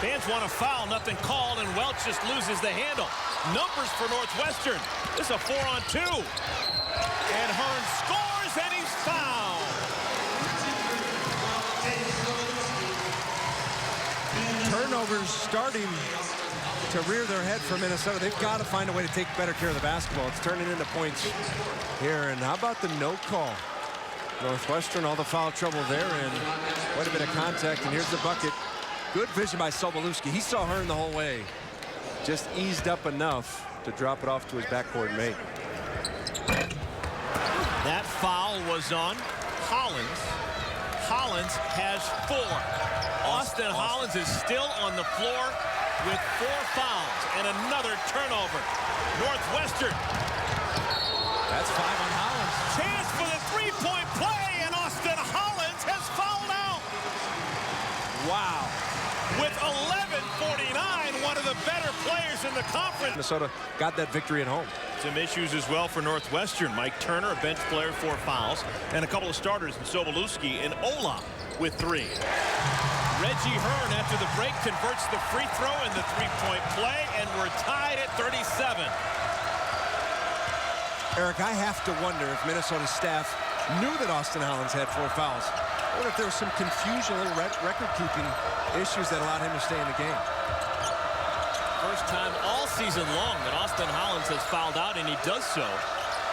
Fans want a foul, nothing called, and Welch just loses the handle. Numbers for Northwestern. This is a 4-on-2. And Hearn scores, and he's fouled. Turnovers starting to rear their head for Minnesota. They've got to find a way to take better care of the basketball. It's turning into points here. And how about the no call? Northwestern, all the foul trouble there, and quite a bit of contact. And here's the bucket. Good vision by Sobolewski. He saw Hearn the whole way. Just eased up enough to drop it off to his backcourt mate. That foul was on Hollins. Hollins has 4. Austin Hollins is still on the floor with 4 fouls and another turnover. Northwestern. That's 5 on Hollins. Chance for the three-point play, and Austin Hollins has fouled out. Wow. With 11:49, one of the better players in the conference. Minnesota got that victory at home. Some issues as well for Northwestern. Mike Turner, a bench player, 4 fouls, and a couple of starters in Sobolewski and Ola with 3. Reggie Hearn, after the break, converts the free throw and the three-point play, and we're tied at 37. Eric, I have to wonder if Minnesota staff knew that Austin Hollins had 4 fouls. I wonder if there was some confusion, little record-keeping issues that allowed him to stay in the game. First time all season long that Austin Hollins has fouled out, and he does so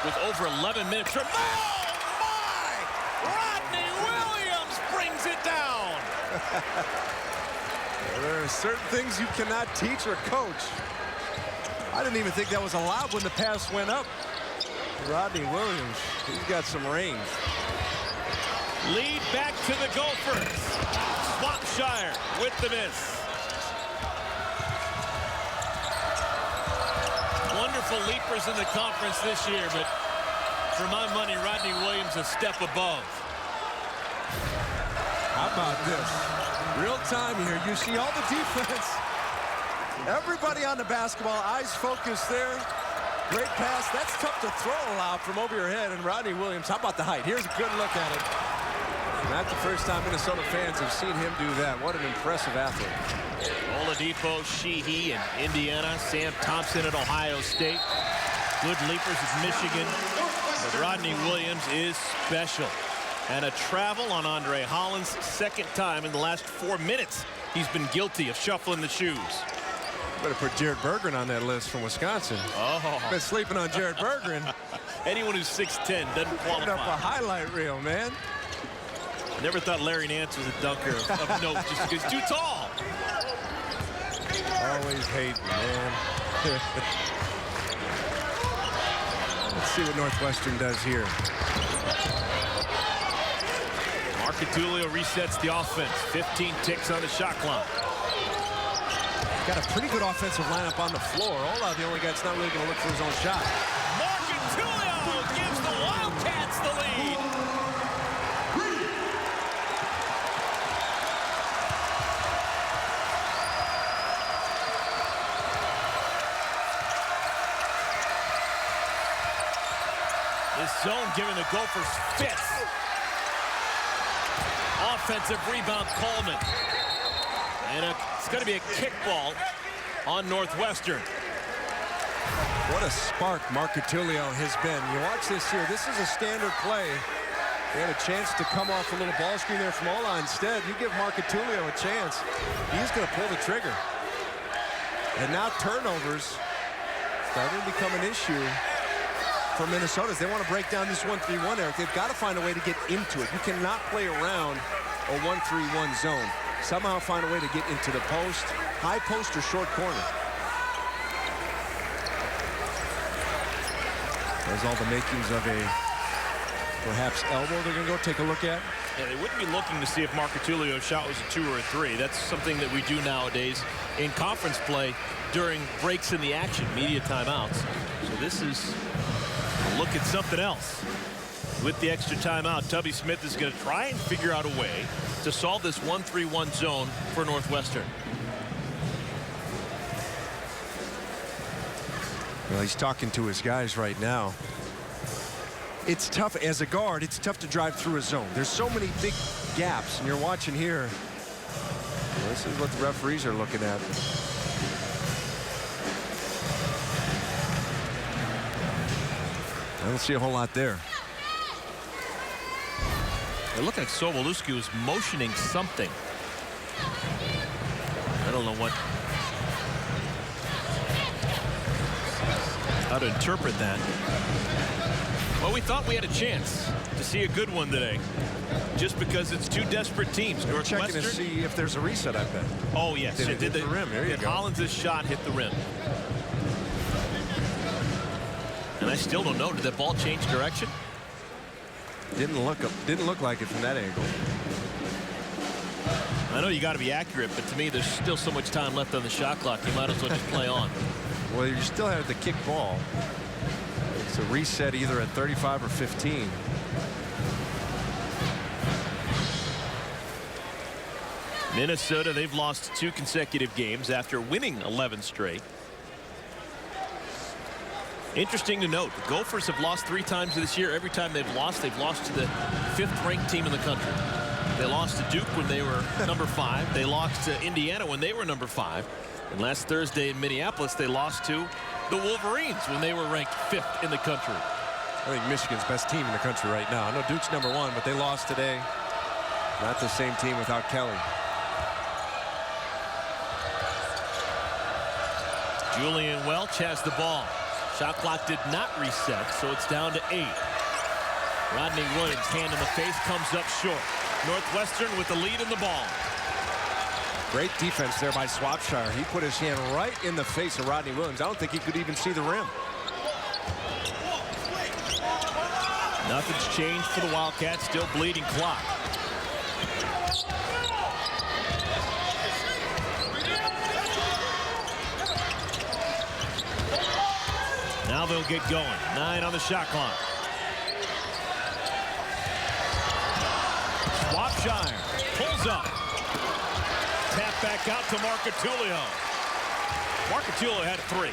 with over 11 minutes. Oh, my! Rodney Williams brings it down. There are certain things you cannot teach or coach. I didn't even think that was allowed when the pass went up. Rodney Williams, he's got some range. Lead back to the Gophers. Swopshire with the miss. Wonderful leapers in the conference this year, but for my money, Rodney Williams a step above. How about this? Real time here. You see all the defense. Everybody on the basketball, eyes focused there. Great pass. That's tough to throw out from over your head. And Rodney Williams, how about the height? Here's a good look at it. Not the first time Minnesota fans have seen him do that. What an impressive athlete. Oladipo, Sheehy in Indiana, Sam Thompson at Ohio State. Good leapers at Michigan. But Rodney Williams is special. And a travel on Andre Hollins, second time in the last 4 minutes he's been guilty of shuffling the shoes. Better put Jared Bergeron on that list from Wisconsin. Oh. Been sleeping on Jared Bergeron. Anyone who's 6'10" doesn't Putting up a qualify. highlight reel, man. Never thought Larry Nance was a dunker of note just because he's too tall. Always hate, man. Let's see what Northwestern does here. Marcatulio resets the offense. 15 ticks on the shot clock. Got a pretty good offensive lineup on the floor. Ola, the only guy that's not really going to look for his own shot. Marcatulio gives the Wildcats the lead. This zone giving the Gophers 5th. Offensive rebound, Coleman. And it's going to be a kickball on Northwestern. What a spark Marcatulio has been. You watch this here. This is a standard play. They had a chance to come off a little ball screen there from Ola. Instead, you give Marcatulio a chance. He's going to pull the trigger. And now turnovers starting to become an issue for Minnesota. They want to break down this 1-3-1, Eric. They've got to find a way to get into it. You cannot play around a 1-3-1 zone. Somehow find a way to get into the post, high post or short corner. There's all the makings of a perhaps elbow they're going to go take a look at. Yeah, they wouldn't be looking to see if Marcatulio's shot was a 2 or a 3. That's something that we do nowadays in conference play during breaks in the action, media timeouts. So this is Look at something else. With the extra timeout, Tubby Smith is going to try and figure out a way to solve this 1-3-1 zone for Northwestern. Well, he's talking to his guys right now. It's tough as a guard. It's tough to drive through a zone. There's so many big gaps, and you're watching here. Well, this is what the referees are looking at. I don't see a whole lot there. It looked like Sobolewski was motioning something. I don't know how to interpret that. Well, we thought we had a chance to see a good one today, just because it's two desperate teams. We're checking Northwestern. to see if there's a reset, I bet. Oh, yes. Did it hit the rim? There you go. Hollins' shot hit the rim. And I still don't know. Did that ball change direction? Didn't look like it from that angle. I know you got to be accurate, but to me, there's still so much time left on the shot clock. You might as well just play on. Well, you still have the kick ball. It's a reset either at 35 or 15. Minnesota, they've lost 2 consecutive games after winning 11 straight. Interesting to note, the Gophers have lost 3 times this year. Every time they've lost to the 5th-ranked team in the country. They lost to Duke when they were number 5. They lost to Indiana when they were number 5. And last Thursday in Minneapolis, they lost to the Wolverines when they were ranked 5th in the country. I think Michigan's best team in the country right now. I know Duke's number 1, but they lost today. Not the same team without Kelly. Julian Welch has the ball. Shot clock did not reset, so it's down to 8. Rodney Williams, hand in the face, comes up short. Northwestern with the lead in the ball. Great defense there by Swopshire. He put his hand right in the face of Rodney Williams. I don't think he could even see the rim. Nothing's changed for the Wildcats. Still bleeding clock. Now they'll get going. 9 on the shot clock. Swopshire pulls up. Tap back out to Marcatulio. Marcatulio had 3.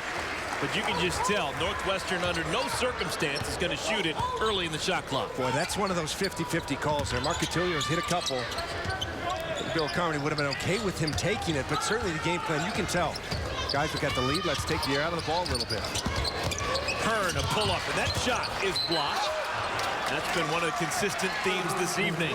But you can just tell Northwestern under no circumstance is going to shoot it early in the shot clock. Boy, that's one of those 50-50 calls there. Marcatulio's hit a couple. Bill Carmody would have been okay with him taking it, but certainly the game plan, you can tell. Guys, we got the lead. Let's take the air out of the ball a little bit. Hearn, a pull-up, and that shot is blocked. That's been one of the consistent themes this evening.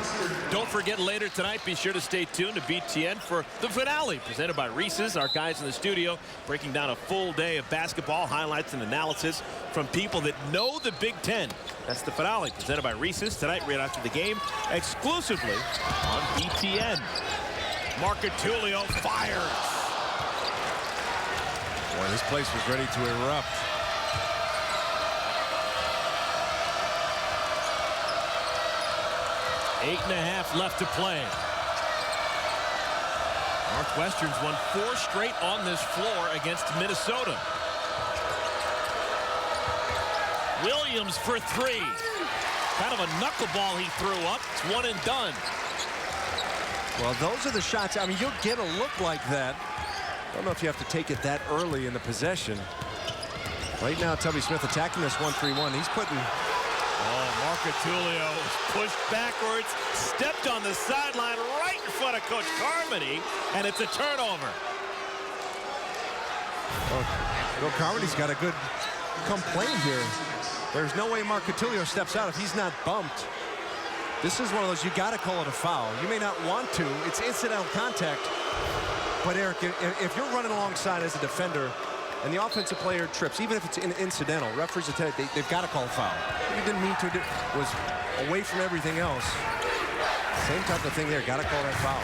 Don't forget, later tonight, be sure to stay tuned to BTN for the finale, presented by Reese's. Our guys in the studio breaking down a full day of basketball highlights and analysis from people that know the Big Ten. That's the finale, presented by Reese's, tonight right after the game, exclusively on BTN. Marcatulio fires. Boy, this place was ready to erupt. 8.5 left to play. Northwestern's won 4 straight on this floor against Minnesota. Williams for 3. Kind of a knuckleball he threw up. It's 1 and done. Well, those are the shots. I mean, you'll get a look like that. I don't know if you have to take it that early in the possession. Right now, Tubby Smith attacking this 1-3-1. He's putting... Oh, Marcatulio was pushed backwards, stepped on the sideline right in front of Coach Carmody, and it's a turnover. Well, Bill Carmody's got a good complaint here. There's no way Marcatulio steps out if he's not bumped. This is one of those, you got to call it a foul. You may not want to. It's incidental contact. But, Eric, if you're running alongside as a defender and the offensive player trips, even if it's incidental, referees will tell you they've got to call a foul. He didn't mean to. It was away from everything else. Same type of thing there. Got to call that foul.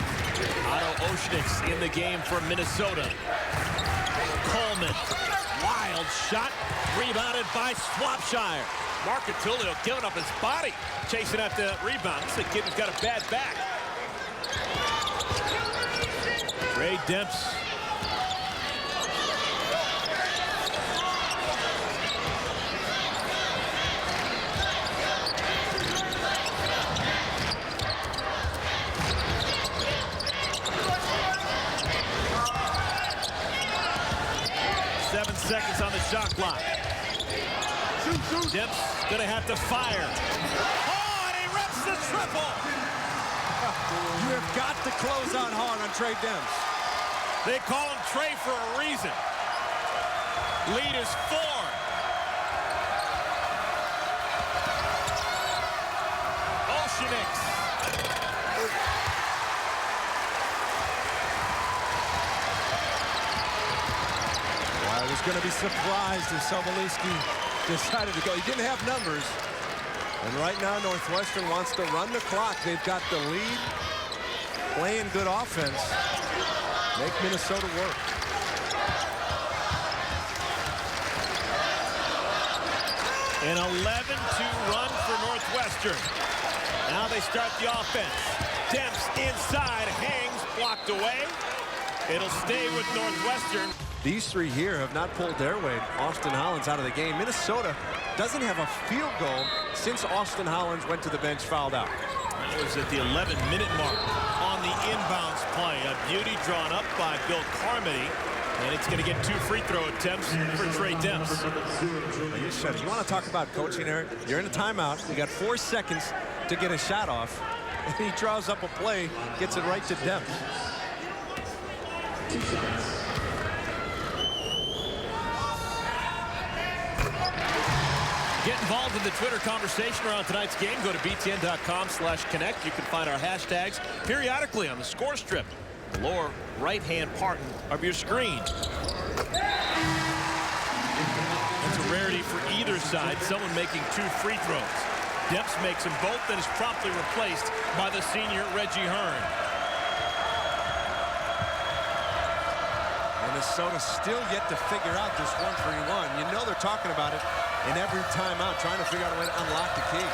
Otto Oshnick's in the game for Minnesota. Coleman, wild shot, rebounded by Swopshire. Marcatulio giving up his body, chasing at the rebound. This kid who's got a bad back. Trey Demps. shot clock. Demps gonna have to fire. Oh, and he rips the triple. You have got to close out hard on Trey Demps. They call him Trey for a reason. Lead is 4. Olshinix. I was going to be surprised if Sobolewski decided to go. He didn't have numbers. And right now, Northwestern wants to run the clock. They've got the lead, playing good offense, make Minnesota work. An 11-2 run for Northwestern. Now they start the offense. Demps inside, hangs, blocked away. It'll stay with Northwestern. These three here have not pulled their weight. Austin Hollins out of the game. Minnesota doesn't have a field goal since Austin Hollins went to the bench, fouled out. That was at the 11-minute mark on the inbounds play. A beauty drawn up by Bill Carmody. And it's going to get 2 free throw attempts for Trey Demps. Like you said, you want to talk about coaching, Eric? You're in a timeout. You got 4 seconds to get a shot off. And he draws up a play, gets it right to Demps. Get involved in the Twitter conversation around tonight's game. Go to btn.com/connect. You can find our hashtags periodically on the score strip, the lower right-hand part of your screen. It's a rarity for either side, someone making 2 free throws. Demps makes them both, then is promptly replaced by the senior Reggie Hearn. Minnesota still yet to figure out this 1-3-1. You know they're talking about it in every timeout, trying to figure out a way to unlock the key.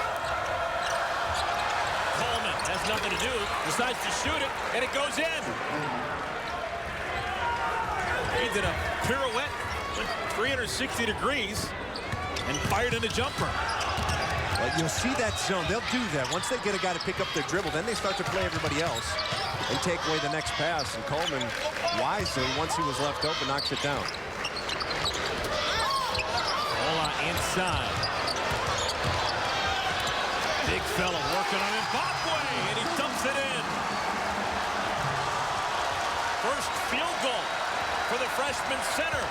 Coleman has nothing to do, decides to shoot it, and it goes in. He did a pirouette, went 360 degrees, and fired in a jumper. Well, you'll see that zone. They'll do that. Once they get a guy to pick up their dribble, then they start to play everybody else and take away the next pass. And Coleman, wisely, once he was left open, knocks it down. Ola inside. Big fella working on Zimbabwe, and he dumps it in. First field goal for the freshman center.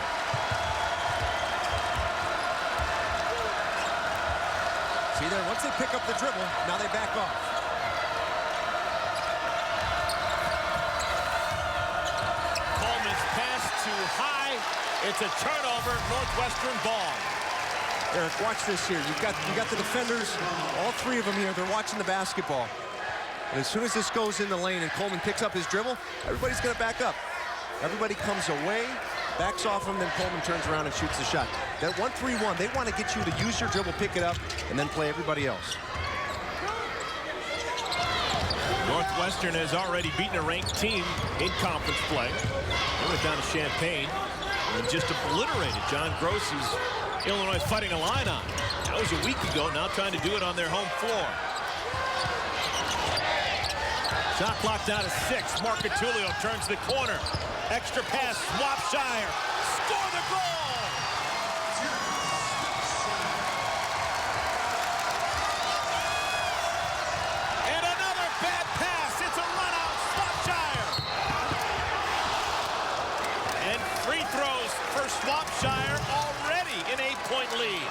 See there, once they pick up the dribble, now they back off. Coleman's pass too high. It's a turnover, Northwestern ball. Eric, watch this here. You got the defenders, all 3 of them here. They're watching the basketball. And as soon as this goes in the lane and Coleman picks up his dribble, everybody's going to back up. Everybody comes away, backs off him, then Coleman turns around and shoots the shot. That 1-3-1, they want to get you to use your dribble, pick it up, and then play everybody else. Northwestern has already beaten a ranked team in conference play. They went down to Champaign and just obliterated John Gross's Illinois Fighting Illini. That was a week ago, now trying to do it on their home floor. Shot clock down to 6. Marcatulio turns the corner. Extra pass, Swopshire. Score the goal! And another bad pass. It's a run out, Swopshire. And free throws for Swopshire, already an 8-point lead.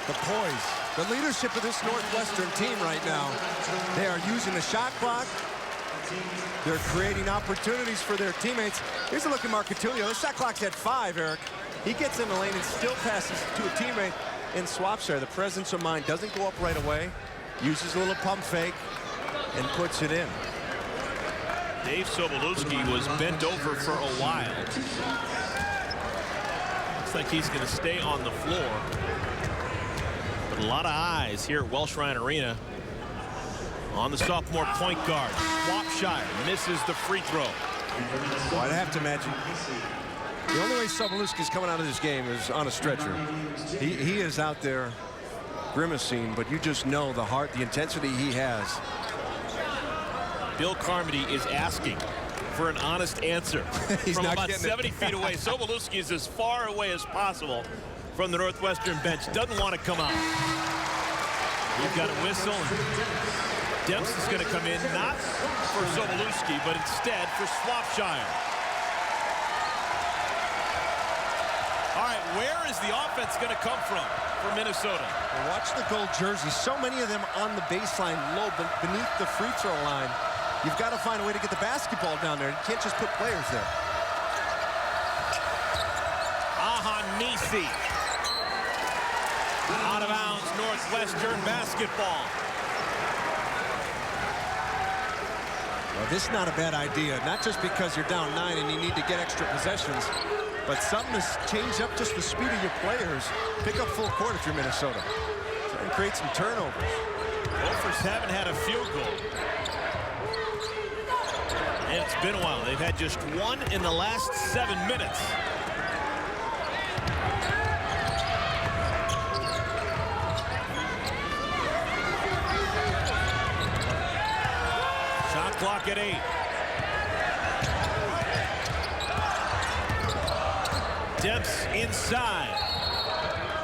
The poise, the leadership of this Northwestern team right now. They are using the shot clock. They're creating opportunities for their teammates. Here's a look at Marcatulio. The shot clock's at 5, Eric. He gets in the lane and still passes to a teammate in Swopshire. The presence of mind doesn't go up right away. Uses a little pump fake and puts it in. Dave Sobolewski was bent over for a while. Looks like he's going to stay on the floor. But a lot of eyes here at Welsh Ryan Arena on the sophomore point guard. Swopshire misses the free throw. Well, I'd have to imagine the only way Sobolewski's coming out of this game is on a stretcher. He is out there grimacing, but you just know the heart, the intensity he has. Bill Carmody is asking for an honest answer. He's from not about getting 70 feet away. Sobolewski is as far away as possible from the Northwestern bench. Doesn't want to come out. We've got a whistle. Demps is going to come in, not for Sobolewski, but instead for Swopshire. All right, where is the offense going to come from for Minnesota? Well, watch the gold jerseys. So many of them on the baseline, low, beneath the free throw line. You've got to find a way to get the basketball down there. You can't just put players there. Ahanisi. Out of bounds, Northwestern basketball. Well, this is not a bad idea. Not just because you're down 9 and you need to get extra possessions, but something to change up just the speed of your players. Pick up full court if you're Minnesota. Try and create some turnovers. Gophers haven't had a field goal. And it's been a while. They've had just one in the last 7 minutes. Shot clock at 8. Demps inside.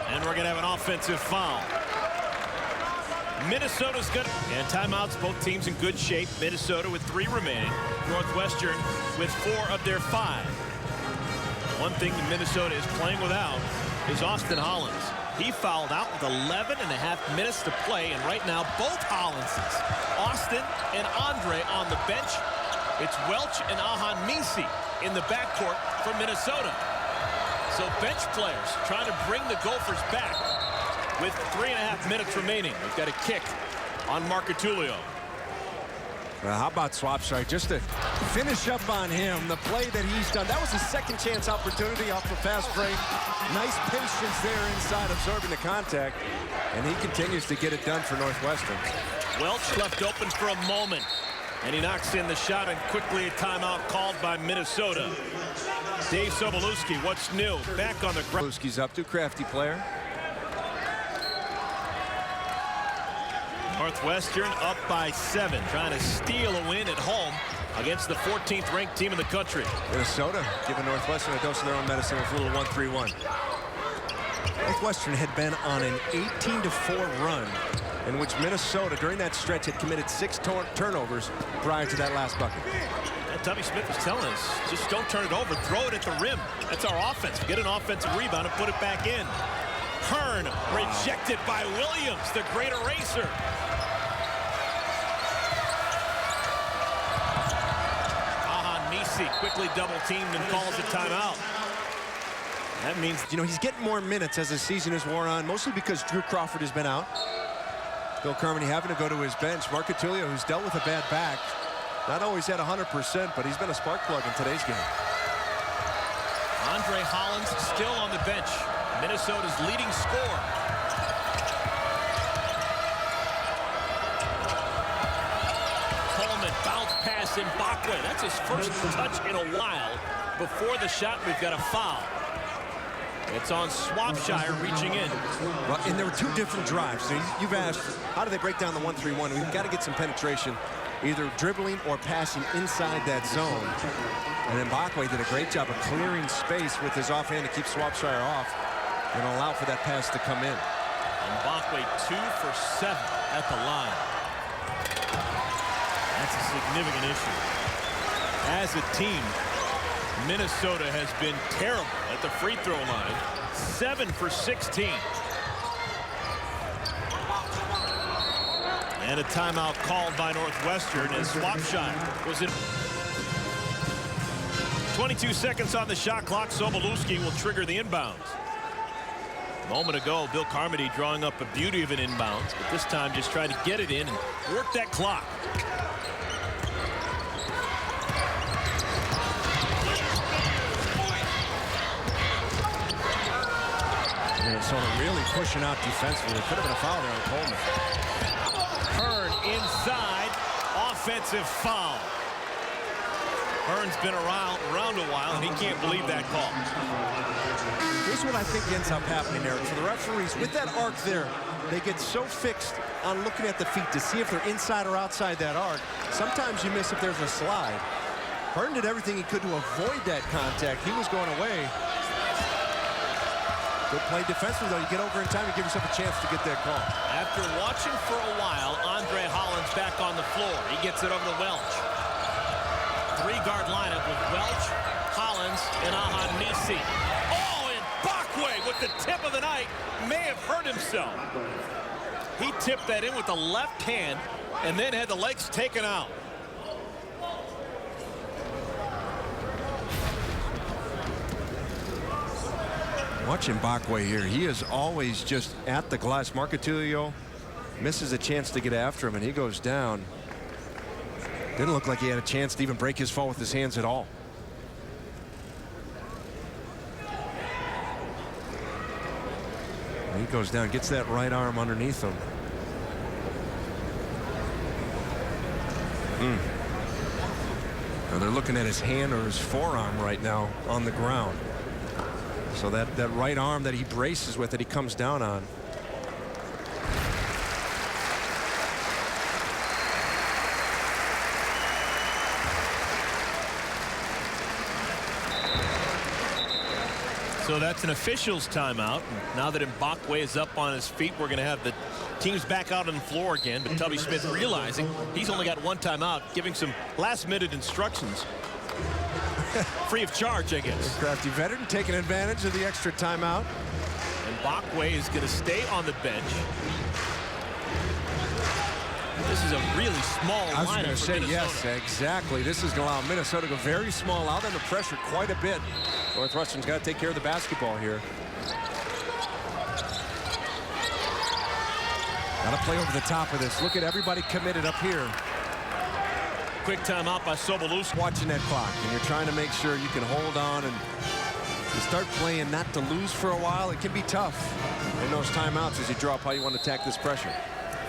And we're going to have an offensive foul. Minnesota's good. And timeouts, both teams in good shape. Minnesota with 3 remaining. Northwestern with 4 of their 5. One thing that Minnesota is playing without is Austin Hollins. He fouled out with 11.5 minutes to play, and right now both Hollinses, Austin and Andre, on the bench. It's Welch and Ahanisi in the backcourt for Minnesota. So bench players trying to bring the Gophers back with 3.5 minutes remaining. We've got a kick on Marcatulio. Well, how about Swopshire? Just to finish up on him, the play that he's done. That was a second chance opportunity off the fast break. Nice patience there inside, absorbing the contact. And he continues to get it done for Northwestern. Welch left open for a moment. And he knocks in the shot, and quickly a timeout called by Minnesota. Dave Sobolewski, what's new? Back on the ground. Sobolewski's up to, crafty player. Northwestern up by 7, trying to steal a win at home against the 14th ranked team in the country. Minnesota giving Northwestern a dose of their own medicine with a little 1-3-1. Northwestern had been on an 18-4 run in which Minnesota, during that stretch, had committed 6 turnovers prior to that last bucket. And Tommy Smith was telling us, just don't turn it over, throw it at the rim. That's our offense. Get an offensive rebound and put it back in. Hearn rejected by Williams, the great eraser. Ahanisi quickly double-teamed and calls a timeout. That means, you know, he's getting more minutes as the season has worn on, mostly because Drew Crawford has been out. Bill Carmody having to go to his bench. Marcatulio, who's dealt with a bad back, not always at 100%, but he's been a spark plug in today's game. Andre Hollins still on the bench, Minnesota's leading scorer. Coleman, bounce pass in Mbakwe. That's his first touch in a while. Before the shot, we've got a foul. It's on Swopshire reaching in. Well, and there were 2 different drives. So you've asked, how do they break down the 1-3-1? We've got to get some penetration, either dribbling or passing inside that zone. And then Mbakwe did a great job of clearing space with his offhand to keep Swopshire off and allow for that pass to come in. And Mbakwe 2 for 7 at the line. That's a significant issue. As a team, Minnesota has been terrible at the free throw line. 7 for 16. And a timeout called by Northwestern as Swopshire was in. 22 seconds on the shot clock. Sobolewski will trigger the inbounds. A moment ago, Bill Carmody drawing up a beauty of an inbounds, but this time just trying to get it in and work that clock. Minnesota really pushing out defensively. There could have been a foul there on Coleman. Hearn inside, offensive foul. Hearn's been around a while, and he can't believe that call. Here's what I think ends up happening, Eric. For the referees, with that arc there, they get so fixed on looking at the feet to see if they're inside or outside that arc. Sometimes you miss if there's a slide. Hearn did everything he could to avoid that contact. He was going away. Good play defensively, though. You get over in time, you give yourself a chance to get that call. After watching for a while, Andre Hollins back on the floor. He gets it over to Welch. Three-guard lineup with Welch, Hollins, and Ahanisi. Oh, and Bakwe with the tip of the night may have hurt himself. He tipped that in with the left hand and then had the legs taken out. Watching Bakwe here, he is always just at the glass. Marcatillo misses a chance to get after him, and he goes down. Didn't look like he had a chance to even break his fall with his hands at all. And he goes down, gets that right arm underneath him. Now they're looking at his hand or his forearm right now on the ground. So that right arm that he braces with, that he comes down on. So that's an official's timeout. Now that Mbakwe is up on his feet, we're going to have the teams back out on the floor again. But Tubby Smith realizing he's only got one timeout, giving some last-minute instructions. Free of charge, I guess. Crafty veteran taking advantage of the extra timeout. And Bakwe is going to stay on the bench. This is a really small lineup. I was going to say, Minnesota. yes, exactly. This is going to allow Minnesota to go very small, allow them to pressure quite a bit. Northwestern's got to take care of the basketball here. Got to play over the top of this. Look at everybody committed up here. Quick timeout by Sobolewski. Watching that clock, and you're trying to make sure you can hold on, and you start playing not to lose for a while. It can be tough in those timeouts as you draw up how you want to attack this pressure.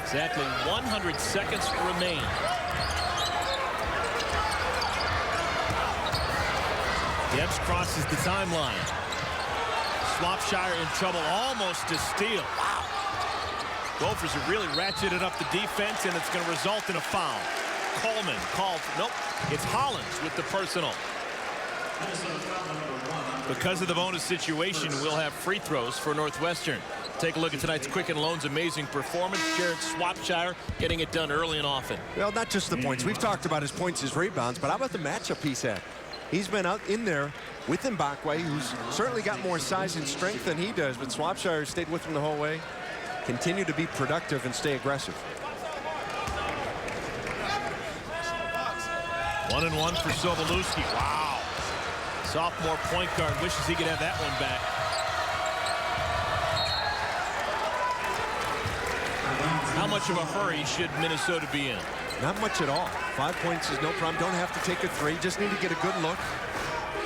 Exactly 100 seconds remain. Debs crosses the timeline. Swopshire in trouble, almost to steal. Wow. Gophers have really ratcheted up the defense, and it's going to result in a foul. Coleman called. Nope, it's Hollins with the personal. Because of the bonus situation, we'll have free throws for Northwestern. Take a look at tonight's Quicken Loans amazing performance. Jared Swopshire getting it done early and often. Well, not just the points. We've talked about his points, his rebounds, but how about the matchup he's had? He's been out in there with Mbakwe, who's certainly got more size and strength than he does, but Swopshire stayed with him the whole way. Continue to be productive and stay aggressive. 1-and-1 for Sobolewski. Wow. Sophomore point guard wishes he could have that one back. How much of a hurry should Minnesota be in? Not much at all. 5 points is no problem. Don't have to take a three. Just need to get a good look.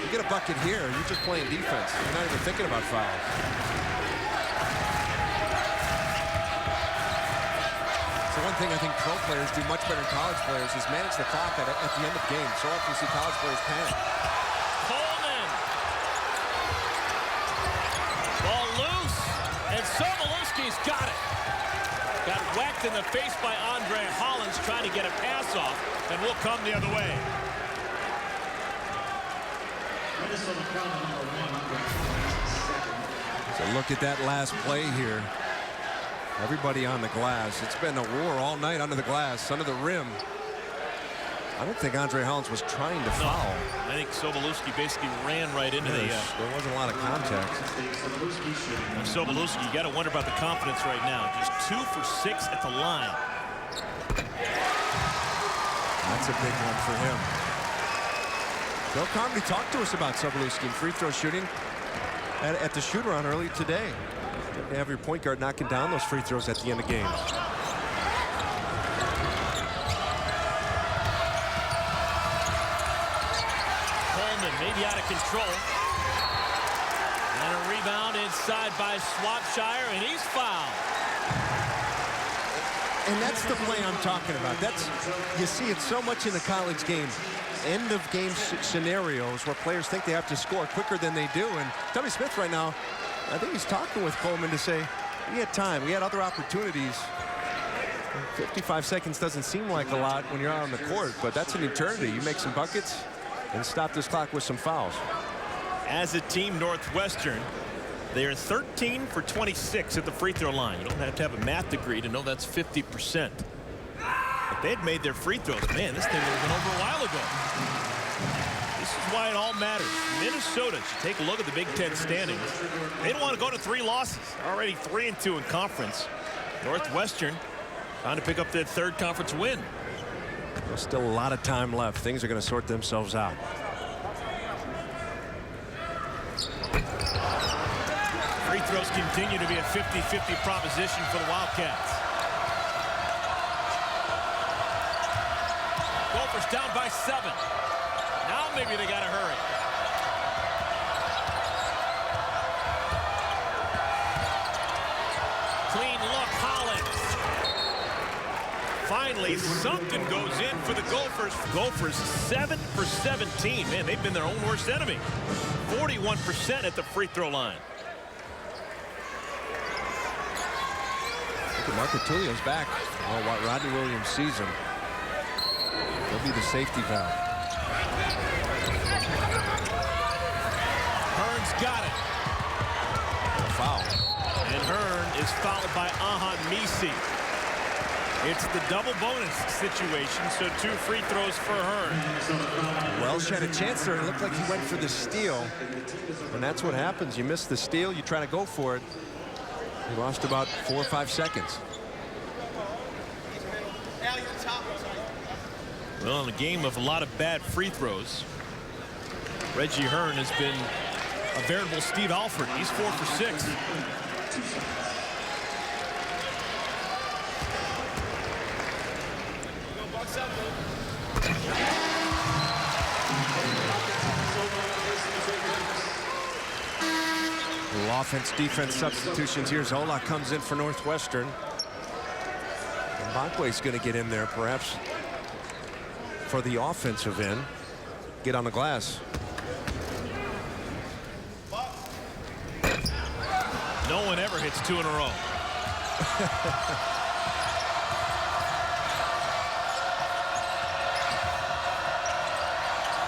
You get a bucket here, you're just playing defense. You're not even thinking about fouls. So one thing I think pro players do much better than college players is manage the clock at the end of games. So often you see college players panic. Coleman. Ball loose, and Sobolewski's got it. Got whacked in the face by Andre Hollins trying to get a pass off, and will come the other way. So look at that last play here. Everybody on the glass. It's been a war all night under the glass, under the rim. I don't think Andre Hollins was trying to foul. I think Sobolewski basically ran right into There wasn't a lot of contact. Sobolewski, you got to wonder about the confidence right now. Just 2 for 6 at the line. That's a big one for him. Bill Carmody talked to us about Sobolewski and free throw shooting at the shoot-around early today. You have your point guard knocking down those free throws at the end of games. Coleman maybe out of control. And a rebound inside by Swopshire, and he's fouled. And that's the play I'm talking about. You see it so much in the college game. End of game scenarios where players think they have to score quicker than they do. And Tubby Smith right now, I think he's talking with Coleman to say, we had time, we had other opportunities. 55 seconds doesn't seem like a lot when you're out on the court, but that's an eternity. You make some buckets, and stop this clock with some fouls. As a team, Northwestern, they are 13 for 26 at the free throw line. You don't have to have a math degree to know that's 50%. If they'd made their free throws, man, this thing would have been over a while ago. This is why it all matters. Minnesota should take a look at the Big Ten standings. They don't want to go to 3 losses. Already 3-2 in conference. Northwestern trying to pick up their 3rd conference win. There's still a lot of time left. Things are going to sort themselves out. Free throws continue to be a 50-50 proposition for the Wildcats. Gophers down by 7. Now maybe they got to hurry. Clean look, Hollins. Finally, something goes in for the Gophers. Gophers 7 for 17. Man, they've been their own worst enemy. 41% at the free throw line. Marcatulio's back. Oh, Rodney Williams sees him. He'll be the safety valve. Hearn's got it. A foul. And Hearn is fouled by Ahan Misi. It's the double bonus situation, so 2 free throws for Hearn. Welsh had a chance there. It looked like he went for the steal. And that's what happens. You miss the steal, you try to go for it. He lost about 4 or 5 seconds. Well, in a game of a lot of bad free throws, Reggie Hearn has been a veritable Steve Alford. He's 4 for 6. Offense-defense substitutions here. Zola comes in for Northwestern. Mbakwe's going to get in there, perhaps, for the offensive end. Get on the glass. No one ever hits 2 in a row.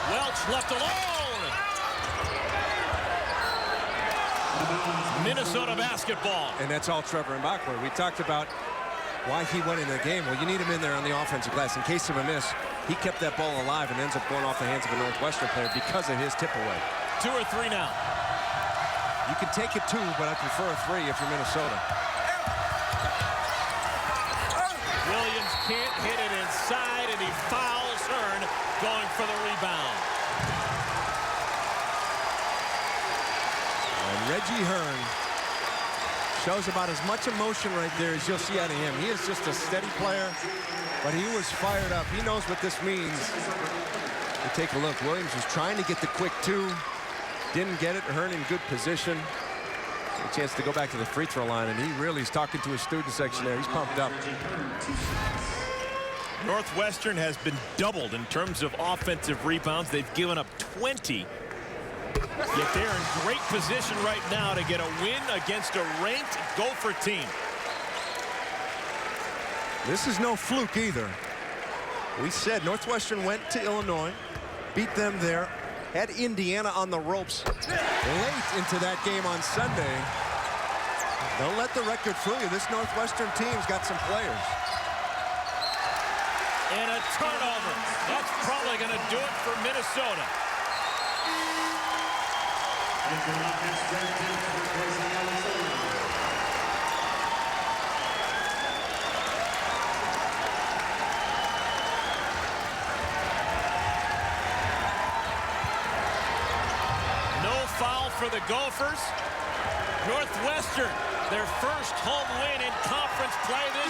Welch left alone. Minnesota basketball. And that's all Trevor Mbakwe. We talked about why he went in the game. Well, you need him in there on the offensive glass. In case of a miss, he kept that ball alive and ends up going off the hands of a Northwestern player because of his tip away. 2 or 3 now. You can take it 2, but I prefer a 3 if you're Minnesota. Williams can't hit it inside, and he fouls Hearn going for the rebound. And Reggie Hearn shows about as much emotion right there as you'll see out of him. He is just a steady player, but he was fired up. He knows what this means. You take a look. Williams was trying to get the quick 2. Didn't get it. Hearn in good position. A chance to go back to the free throw line, and he really is talking to his student section there. He's pumped up. Northwestern has been doubled in terms of offensive rebounds. They've given up 20. Yet they're in great position right now to get a win against a ranked Gopher team. This is no fluke either. We said Northwestern went to Illinois, beat them there, had Indiana on the ropes late into that game on Sunday. Don't let the record fool you. This Northwestern team's got some players. And a turnover. That's probably going to do it for Minnesota. No foul for the Gophers. Northwestern, their first home win in conference play this